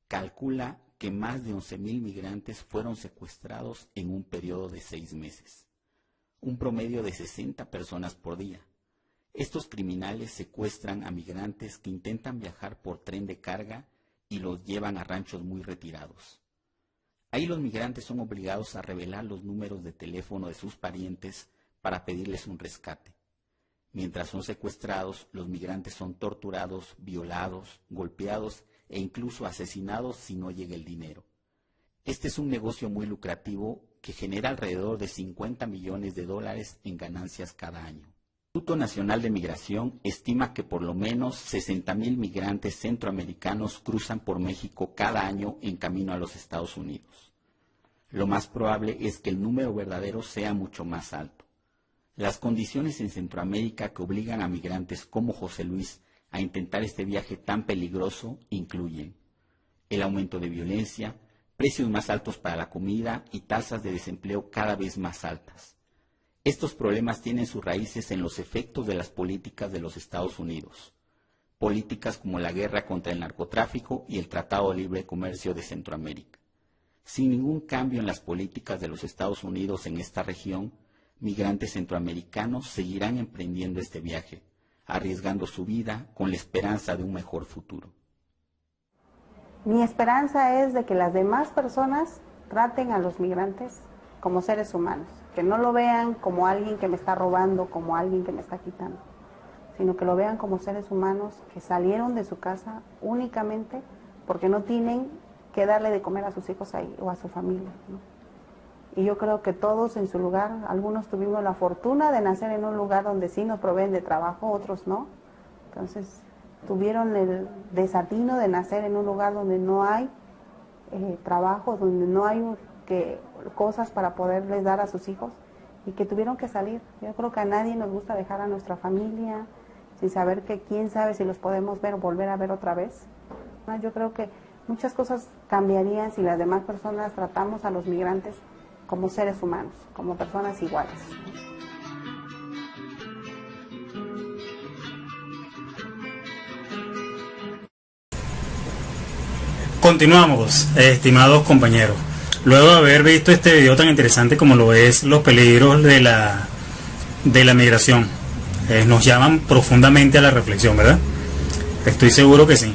K: calcula que más de 11,000 migrantes fueron secuestrados en un periodo de 6 meses, un promedio de 60 personas por día. Estos criminales secuestran a migrantes que intentan viajar por tren de carga y los llevan a ranchos muy retirados. Ahí los migrantes son obligados a revelar los números de teléfono de sus parientes para pedirles un rescate. Mientras son secuestrados, los migrantes son torturados, violados, golpeados e incluso asesinados si no llega el dinero. Este es un negocio muy lucrativo que genera alrededor de $50 millones en ganancias cada año. El Instituto Nacional de Migración estima que por lo menos 60,000 migrantes centroamericanos cruzan por México cada año en camino a los Estados Unidos. Lo más probable es que el número verdadero sea mucho más alto. Las condiciones en Centroamérica que obligan a migrantes como José Luis a intentar este viaje tan peligroso incluyen el aumento de violencia, precios más altos para la comida y tasas de desempleo cada vez más altas. Estos problemas tienen sus raíces en los efectos de las políticas de los Estados Unidos, políticas como la guerra contra el narcotráfico y el Tratado de Libre Comercio de Centroamérica. Sin ningún cambio en las políticas de los Estados Unidos en esta región, migrantes centroamericanos seguirán emprendiendo este viaje, arriesgando su vida con la esperanza de un mejor futuro.
L: Mi esperanza es de que las demás personas traten a los migrantes como seres humanos, que no lo vean como alguien que me está robando, como alguien que me está quitando, sino que lo vean como seres humanos que salieron de su casa únicamente porque no tienen que darle de comer a sus hijos ahí o a su familia, ¿no? Y yo creo que todos en su lugar, algunos tuvimos la fortuna de nacer en un lugar donde sí nos proveen de trabajo, otros no. Entonces tuvieron el desatino de nacer en un lugar donde no hay trabajo, donde no hay cosas para poderles dar a sus hijos y que tuvieron que salir. Yo creo que a nadie nos gusta dejar a nuestra familia sin saber que quién sabe si los podemos ver o volver a ver otra vez. Yo creo que muchas cosas cambiarían si las demás personas tratamos a los migrantes como seres humanos, como personas iguales.
A: Continuamos, estimados compañeros. Luego de haber visto este video tan interesante como lo es los peligros de la migración, nos llaman profundamente a la reflexión, ¿verdad? Estoy seguro que sí.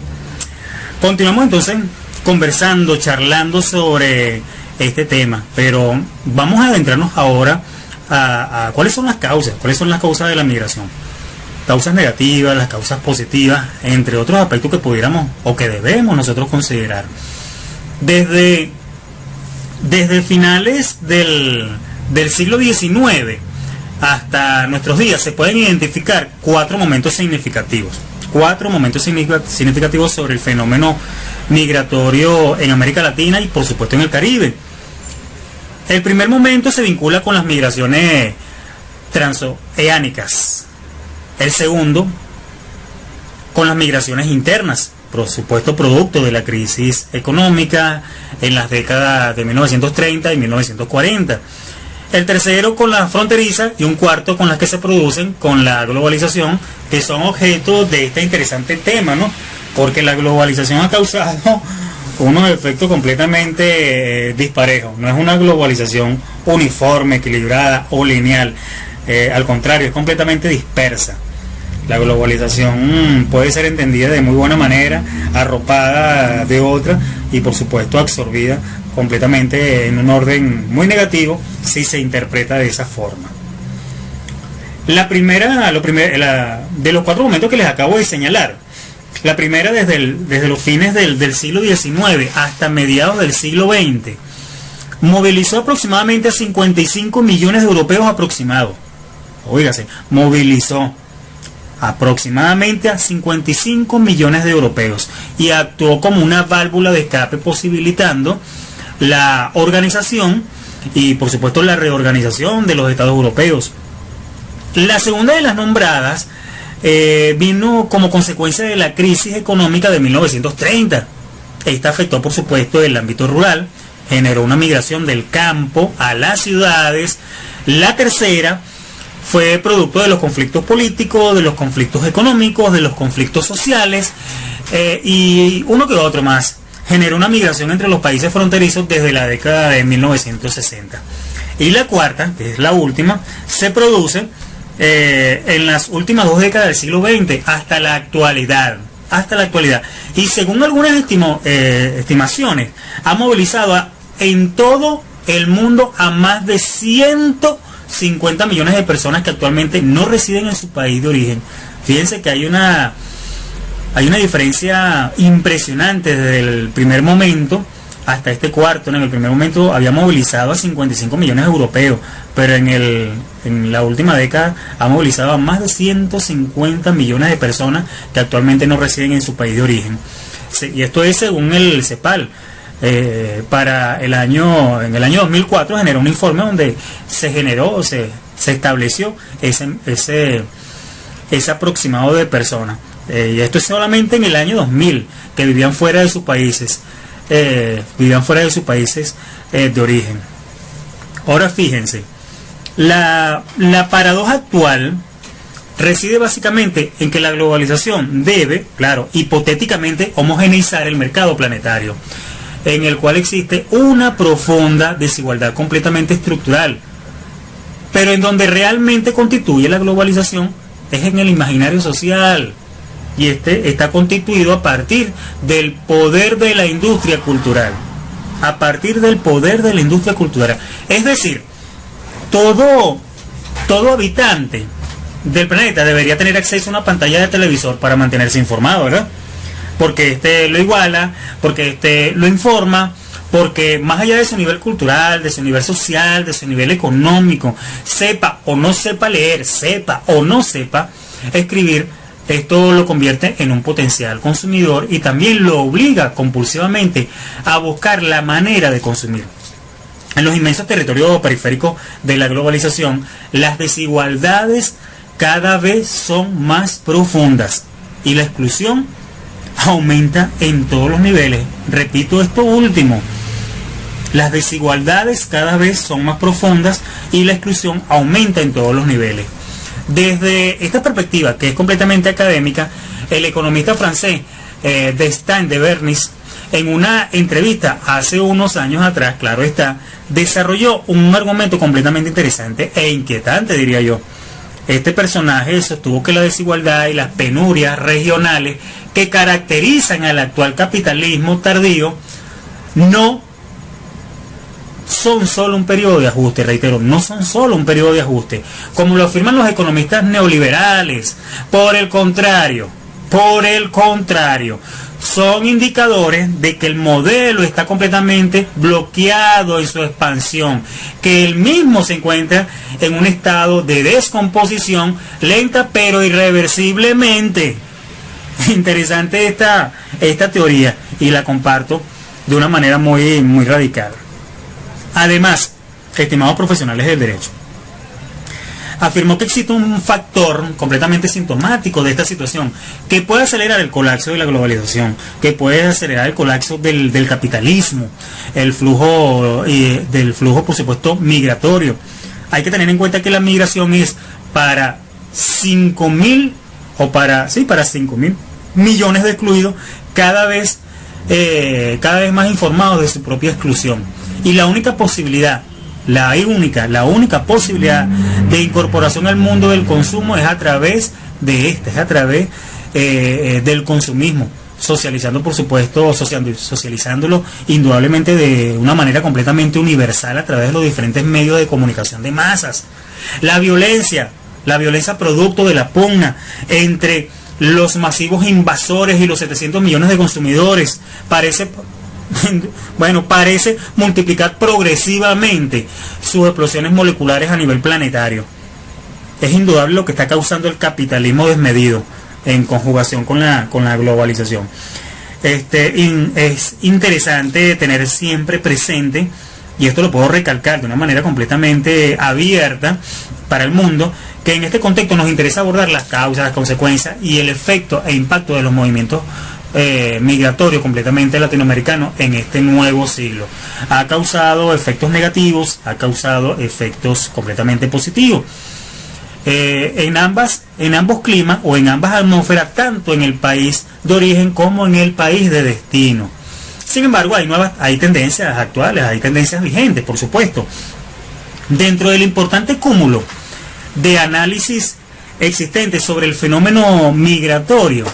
A: Continuamos entonces conversando, charlando sobre este tema, pero vamos a adentrarnos ahora a cuáles son las causas de la migración. Causas negativas, las causas positivas, entre otros aspectos que pudiéramos o que debemos nosotros considerar. Desde finales del siglo XIX hasta nuestros días se pueden identificar cuatro momentos significativos sobre el fenómeno migratorio en América Latina y por supuesto en el Caribe. El primer momento se vincula con las migraciones transoceánicas. El segundo, con las migraciones internas, por supuesto producto de la crisis económica en las décadas de 1930 y 1940. El tercero con las fronterizas y un cuarto con las que se producen con la globalización, que son objeto de este interesante tema, ¿no? Porque la globalización ha causado unos efectos completamente disparejos. No es una globalización uniforme, equilibrada o lineal. Al contrario, es completamente dispersa. La globalización puede ser entendida de muy buena manera, arropada de otra y por supuesto absorbida completamente en un orden muy negativo si se interpreta de esa forma. De los cuatro momentos que les acabo de señalar, la primera desde los fines del siglo XIX hasta mediados del siglo XX, movilizó aproximadamente a 55 millones de europeos aproximados. Óigase, movilizó aproximadamente a 55 millones de europeos y actuó como una válvula de escape posibilitando la organización y por supuesto la reorganización de los estados europeos. La segunda de las nombradas vino como consecuencia de la crisis económica de 1930. Esta afectó por supuesto el ámbito rural, generó una migración del campo a las ciudades. La tercera fue producto de los conflictos políticos, de los conflictos económicos, de los conflictos sociales y uno que otro más. Generó una migración entre los países fronterizos desde la década de 1960. Y la cuarta, que es la última, se produce en las últimas 2 décadas del siglo XX hasta la actualidad. Y según algunas estimaciones, ha movilizado en todo el mundo a más de 150 millones de personas que actualmente no residen en su país de origen. Fíjense que hay una diferencia impresionante desde el primer momento hasta este cuarto. En el primer momento había movilizado a 55 millones de europeos, pero en la última década ha movilizado a más de 150 millones de personas que actualmente no residen en su país de origen. Y esto es según el CEPAL. En el año 2004 generó un informe donde se estableció ese aproximado de personas. Y esto es solamente en el año 2000, que vivían fuera de sus países, de origen. Ahora fíjense, la paradoja actual reside básicamente en que la globalización debe, claro, hipotéticamente homogeneizar el mercado planetario, en el cual existe una profunda desigualdad completamente estructural, pero en donde realmente constituye la globalización es en el imaginario social. Y este está constituido a partir del poder de la industria cultural. Es decir, todo habitante del planeta debería tener acceso a una pantalla de televisor para mantenerse informado, ¿verdad? Porque este lo iguala, porque este lo informa, porque más allá de su nivel cultural, de su nivel social, de su nivel económico, sepa o no sepa leer, sepa o no sepa escribir, esto lo convierte en un potencial consumidor y también lo obliga compulsivamente a buscar la manera de consumir. En los inmensos territorios periféricos de la globalización, las desigualdades cada vez son más profundas y la exclusión aumenta en todos los niveles. Repito esto último, las desigualdades cada vez son más profundas y la exclusión aumenta en todos los niveles. Desde esta perspectiva, que es completamente académica, el economista francés Destin de Bernis, en una entrevista hace unos años atrás, claro está, desarrolló un argumento completamente interesante e inquietante, diría yo. Este personaje sostuvo que la desigualdad y las penurias regionales que caracterizan al actual capitalismo tardío no son solo un periodo de ajuste, reitero, no son solo un periodo de ajuste, como lo afirman los economistas neoliberales. Por el contrario, son indicadores de que el modelo está completamente bloqueado en su expansión, que el mismo se encuentra en un estado de descomposición lenta pero irreversiblemente. Interesante esta teoría, y la comparto de una manera muy radical. Además, estimados profesionales del derecho, afirmó que existe un factor completamente sintomático de esta situación que puede acelerar el colapso de la globalización, que puede acelerar el colapso del capitalismo, del flujo, por supuesto, migratorio. Hay que tener en cuenta que la migración es para 5.000 millones de excluidos, cada vez más informados de su propia exclusión. Y la única posibilidad, la única posibilidad de incorporación al mundo del consumo es a través del consumismo, socializando, por supuesto, socializándolo indudablemente de una manera completamente universal a través de los diferentes medios de comunicación de masas. La violencia producto de la pugna entre los masivos invasores y los 700 millones de consumidores parece multiplicar progresivamente sus explosiones moleculares a nivel planetario. Es indudable lo que está causando el capitalismo desmedido en conjugación con la globalización. Es interesante tener siempre presente, y esto lo puedo recalcar de una manera completamente abierta para el mundo, que en este contexto nos interesa abordar las causas, las consecuencias y el efecto e impacto de los movimientos migratorios completamente latinoamericanos en este nuevo siglo. Ha causado efectos negativos, ha causado efectos completamente positivos. En ambos climas o en ambas atmósferas, tanto en el país de origen como en el país de destino. Sin embargo, hay tendencias actuales, hay tendencias vigentes, por supuesto. Dentro del importante cúmulo de análisis existentes sobre el fenómeno migratorio,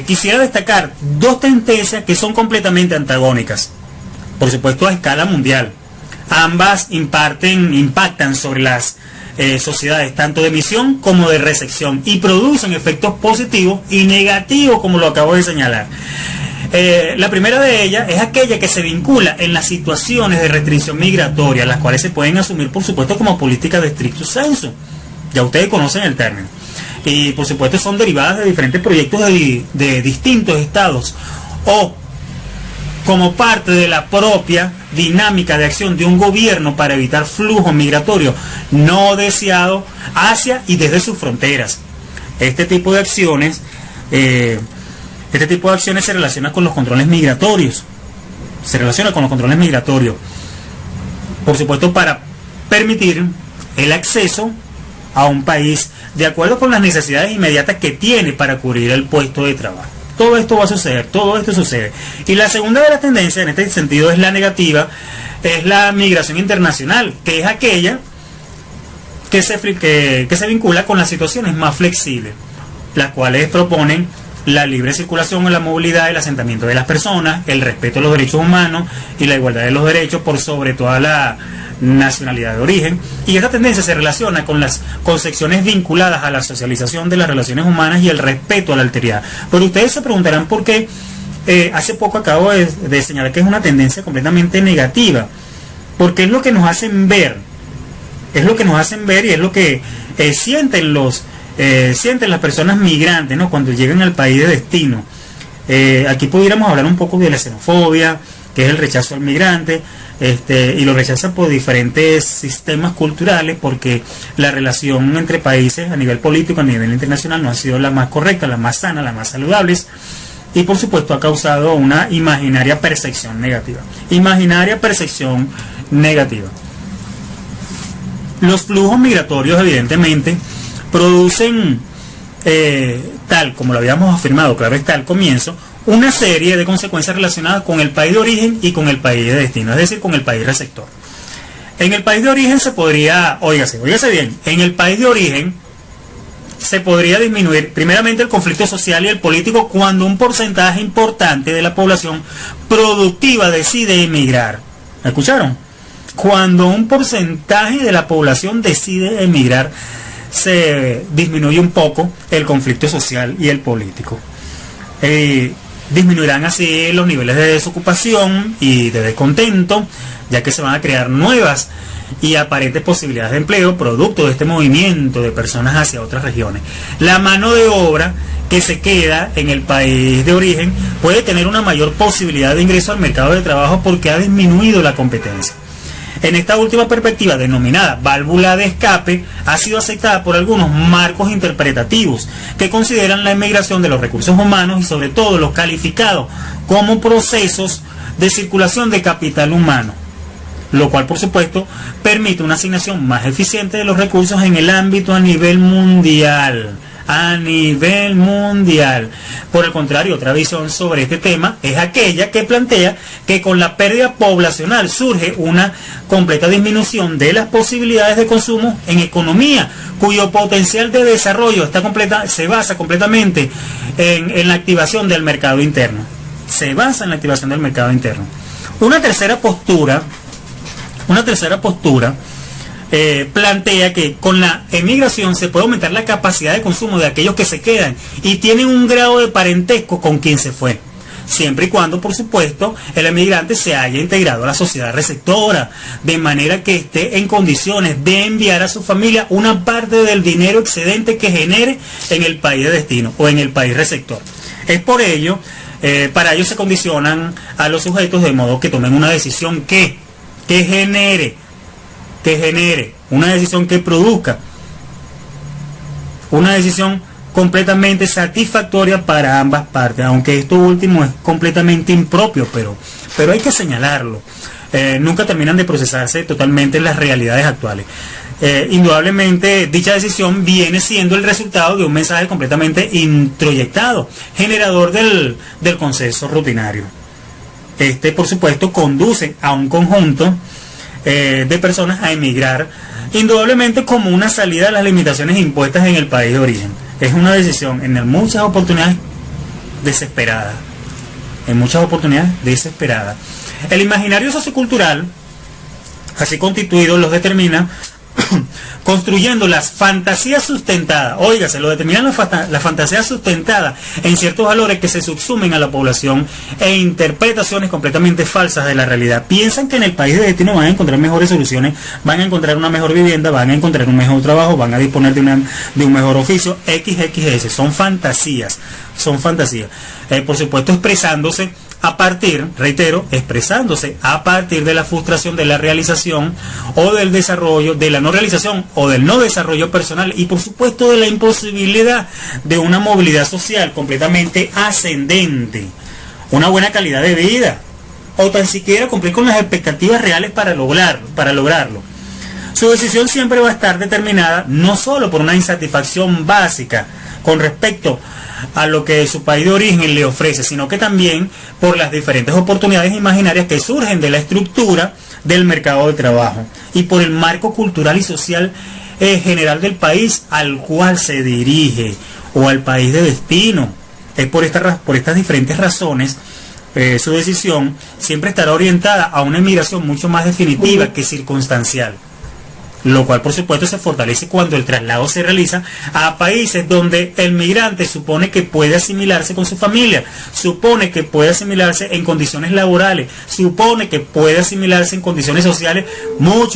A: quisiera destacar dos tendencias que son completamente antagónicas, por supuesto a escala mundial. Ambas impactan sobre las sociedades, tanto de emisión como de recepción, y producen efectos positivos y negativos, como lo acabo de señalar. La primera de ellas es aquella que se vincula en las situaciones de restricción migratoria, las cuales se pueden asumir, por supuesto, como políticas de stricto sensu. Ya ustedes conocen el término. Y, por supuesto, son derivadas de diferentes proyectos de distintos estados, o como parte de la propia dinámica de acción de un gobierno para evitar flujos migratorios no deseados hacia y desde sus fronteras. Este tipo de acciones se relaciona con los controles migratorios. Por supuesto, para permitir el acceso a un país de acuerdo con las necesidades inmediatas que tiene para cubrir el puesto de trabajo. Todo esto va a suceder, todo esto sucede. Y la segunda de las tendencias en este sentido es la negativa, es la migración internacional, que es aquella que se vincula con las situaciones más flexibles, las cuales proponen la libre circulación o la movilidad, el asentamiento de las personas, el respeto a los derechos humanos y la igualdad de los derechos por sobre toda la nacionalidad de origen. Y esta tendencia se relaciona con las concepciones vinculadas a la socialización de las relaciones humanas y el respeto a la alteridad. Pero ustedes se preguntarán por qué hace poco acabo de señalar que es una tendencia completamente negativa, porque es lo que nos hacen ver, y es lo que sienten las personas migrantes, ¿no?, cuando llegan al país de destino. Aquí pudiéramos hablar un poco de la xenofobia, que es el rechazo al migrante, y lo rechazan por diferentes sistemas culturales, porque la relación entre países a nivel político, a nivel internacional, no ha sido la más correcta, la más sana, la más saludable, y por supuesto ha causado una imaginaria percepción negativa. Los flujos migratorios, evidentemente, producen, tal como lo habíamos afirmado, claro está al comienzo, una serie de consecuencias relacionadas con el país de origen y con el país de destino, es decir, con el país receptor. En el país de origen se podría, óigase bien, en el país de origen se podría disminuir primeramente el conflicto social y el político cuando un porcentaje importante de la población productiva decide emigrar. ¿Me escucharon? cuando un porcentaje de la población decide emigrar, se disminuye un poco el conflicto social y el político. Disminuirán así los niveles de desocupación y de descontento, ya que se van a crear nuevas y aparentes posibilidades de empleo producto de este movimiento de personas hacia otras regiones. La mano de obra que se queda en el país de origen puede tener una mayor posibilidad de ingreso al mercado de trabajo porque ha disminuido la competencia. En esta última perspectiva, denominada válvula de escape, ha sido aceptada por algunos marcos interpretativos que consideran la inmigración de los recursos humanos y sobre todo los calificados como procesos de circulación de capital humano, lo cual por supuesto permite una asignación más eficiente de los recursos en el ámbito a nivel mundial. Por el contrario, otra visión sobre este tema es aquella que plantea que con la pérdida poblacional surge una completa disminución de las posibilidades de consumo en economía, cuyo potencial de desarrollo se basa completamente en la activación del mercado interno. Una tercera postura plantea que con la emigración se puede aumentar la capacidad de consumo de aquellos que se quedan y tienen un grado de parentesco con quien se fue, siempre y cuando, por supuesto, el emigrante se haya integrado a la sociedad receptora, de manera que esté en condiciones de enviar a su familia una parte del dinero excedente que genere en el país de destino o en el país receptor. Es por ello, para ello se condicionan a los sujetos de modo que tomen una decisión que genere, una decisión que produzca una decisión completamente satisfactoria para ambas partes, aunque esto último es completamente impropio, pero hay que señalarlo. Nunca terminan de procesarse totalmente las realidades actuales. Indudablemente dicha decisión viene siendo el resultado de un mensaje completamente introyectado, generador del consenso rutinario. Este, por supuesto, conduce a un conjunto de personas a emigrar, indudablemente como una salida a las limitaciones impuestas en el país de origen. Es una decisión en muchas oportunidades desesperada. El imaginario sociocultural, así constituido, los determina construyendo las fantasías sustentadas, lo determinan la fantasía sustentada en ciertos valores que se subsumen a la población e interpretaciones completamente falsas de la realidad. Piensan que en el país de destino van a encontrar mejores soluciones, van a encontrar una mejor vivienda, van a encontrar un mejor trabajo, van a disponer de un mejor oficio, XXS, son fantasías. Por supuesto, expresándose a partir de la frustración de la realización o del desarrollo, de la no realización o del no desarrollo personal y por supuesto de la imposibilidad de una movilidad social completamente ascendente, una buena calidad de vida o tan siquiera cumplir con las expectativas reales para lograrlo. Su decisión siempre va a estar determinada no solo por una insatisfacción básica con respecto a lo que su país de origen le ofrece, sino que también por las diferentes oportunidades imaginarias que surgen de la estructura del mercado de trabajo y por el marco cultural y social general del país al cual se dirige o al país de destino. Es por estas diferentes razones su decisión siempre estará orientada a una emigración mucho más definitiva que circunstancial, lo cual por supuesto se fortalece cuando el traslado se realiza a países donde el migrante supone que puede asimilarse con su familia, supone que puede asimilarse en condiciones laborales, supone que puede asimilarse en condiciones sociales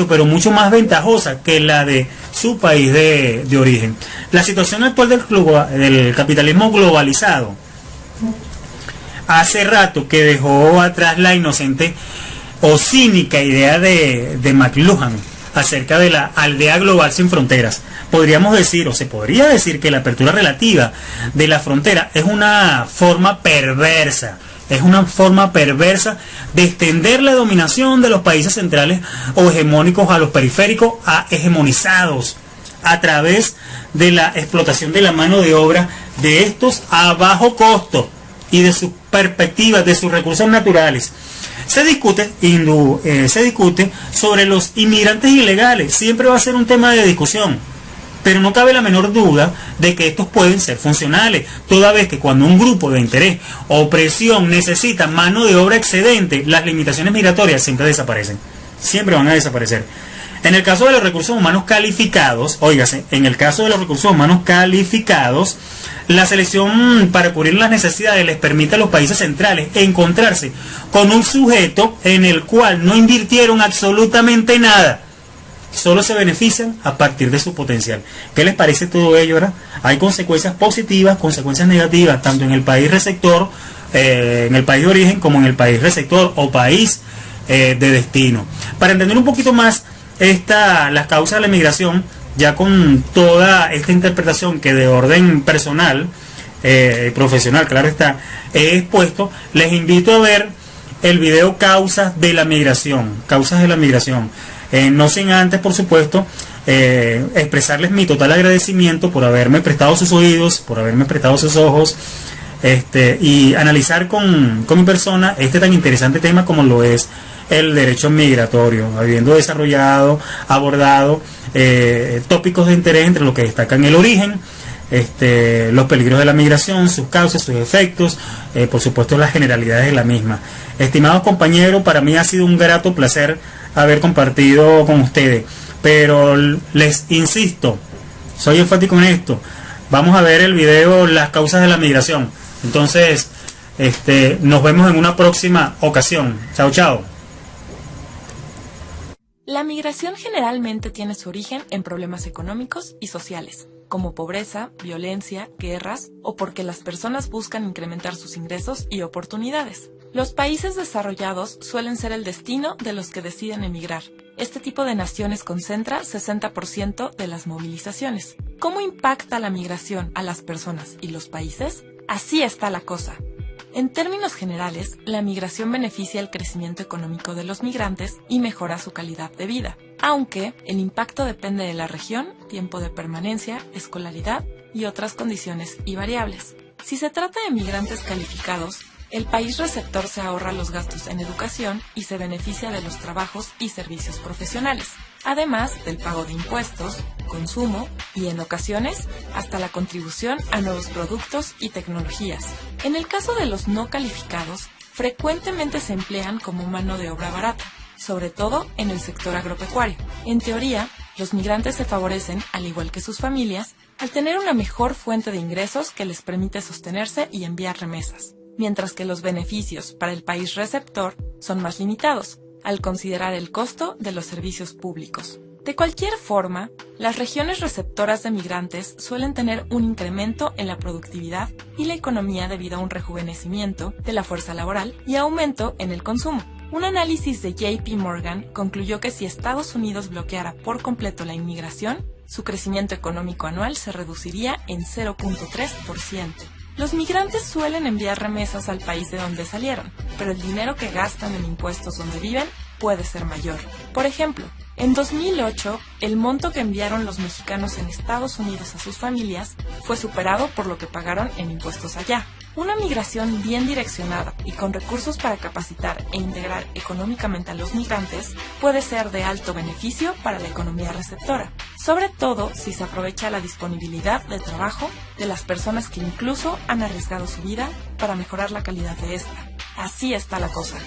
A: pero mucho más ventajosas que la de su país de origen. La situación actual del capitalismo globalizado hace rato que dejó atrás la inocente o cínica idea de McLuhan acerca de la aldea global sin fronteras. Podríamos decir, o se podría decir, que la apertura relativa de la frontera es una forma perversa de extender la dominación de los países centrales o hegemónicos a los periféricos hegemonizados a través de la explotación de la mano de obra de estos a bajo costo y de sus perspectivas, de sus recursos naturales. Se discute sobre los inmigrantes ilegales, siempre va a ser un tema de discusión, pero no cabe la menor duda de que estos pueden ser funcionales, toda vez que cuando un grupo de interés o presión necesita mano de obra excedente, las limitaciones migratorias siempre desaparecen. siempre van a desaparecer. En el caso de los recursos humanos calificados, óigase, en el caso de los recursos humanos calificados, la selección para cubrir las necesidades les permite a los países centrales encontrarse con un sujeto en el cual no invirtieron absolutamente nada. Solo se benefician a partir de su potencial. ¿Qué les parece todo ello, verdad? Hay consecuencias positivas, consecuencias negativas, tanto en el país receptor, en el país de origen, como en el país receptor o país de destino. Para entender un poquito más las causas de la migración, ya con toda esta interpretación que de orden personal, profesional, claro está, he expuesto, les invito a ver el video Causas de la Migración. No sin antes, por supuesto, expresarles mi total agradecimiento por haberme prestado sus oídos, por haberme prestado sus ojos, y analizar con mi persona este tan interesante tema como lo es el derecho migratorio, habiendo abordado tópicos de interés entre lo que destacan el origen, los peligros de la migración, sus causas, sus efectos, por supuesto las generalidades de la misma. Estimados compañeros, para mí ha sido un grato placer haber compartido con ustedes, pero les insisto, soy enfático en esto, vamos a ver el video Las causas de la migración. Entonces, nos vemos en una próxima ocasión. Chao, chao.
M: La migración generalmente tiene su origen en problemas económicos y sociales, como pobreza, violencia, guerras o porque las personas buscan incrementar sus ingresos y oportunidades. Los países desarrollados suelen ser el destino de los que deciden emigrar. Este tipo de naciones concentra 60% de las movilizaciones. ¿Cómo impacta la migración a las personas y los países? Así está la cosa. En términos generales, la migración beneficia el crecimiento económico de los migrantes y mejora su calidad de vida, aunque el impacto depende de la región, tiempo de permanencia, escolaridad y otras condiciones y variables. Si se trata de migrantes calificados, el país receptor se ahorra los gastos en educación y se beneficia de los trabajos y servicios profesionales, además del pago de impuestos, consumo y, en ocasiones, hasta la contribución a nuevos productos y tecnologías. En el caso de los no calificados, frecuentemente se emplean como mano de obra barata, sobre todo en el sector agropecuario. En teoría, los migrantes se favorecen, al igual que sus familias, al tener una mejor fuente de ingresos que les permite sostenerse y enviar remesas, mientras que los beneficios para el país receptor son más limitados, al considerar el costo de los servicios públicos. De cualquier forma, las regiones receptoras de migrantes suelen tener un incremento en la productividad y la economía debido a un rejuvenecimiento de la fuerza laboral y aumento en el consumo. Un análisis de JP Morgan concluyó que si Estados Unidos bloqueara por completo la inmigración, su crecimiento económico anual se reduciría en 0.3%. Los migrantes suelen enviar remesas al país de donde salieron, pero el dinero que gastan en impuestos donde viven puede ser mayor. Por ejemplo, en 2008, el monto que enviaron los mexicanos en Estados Unidos a sus familias fue superado por lo que pagaron en impuestos allá. Una migración bien direccionada y con recursos para capacitar e integrar económicamente a los migrantes puede ser de alto beneficio para la economía receptora, sobre todo si se aprovecha la disponibilidad de trabajo de las personas que incluso han arriesgado su vida para mejorar la calidad de esta. Así está la cosa.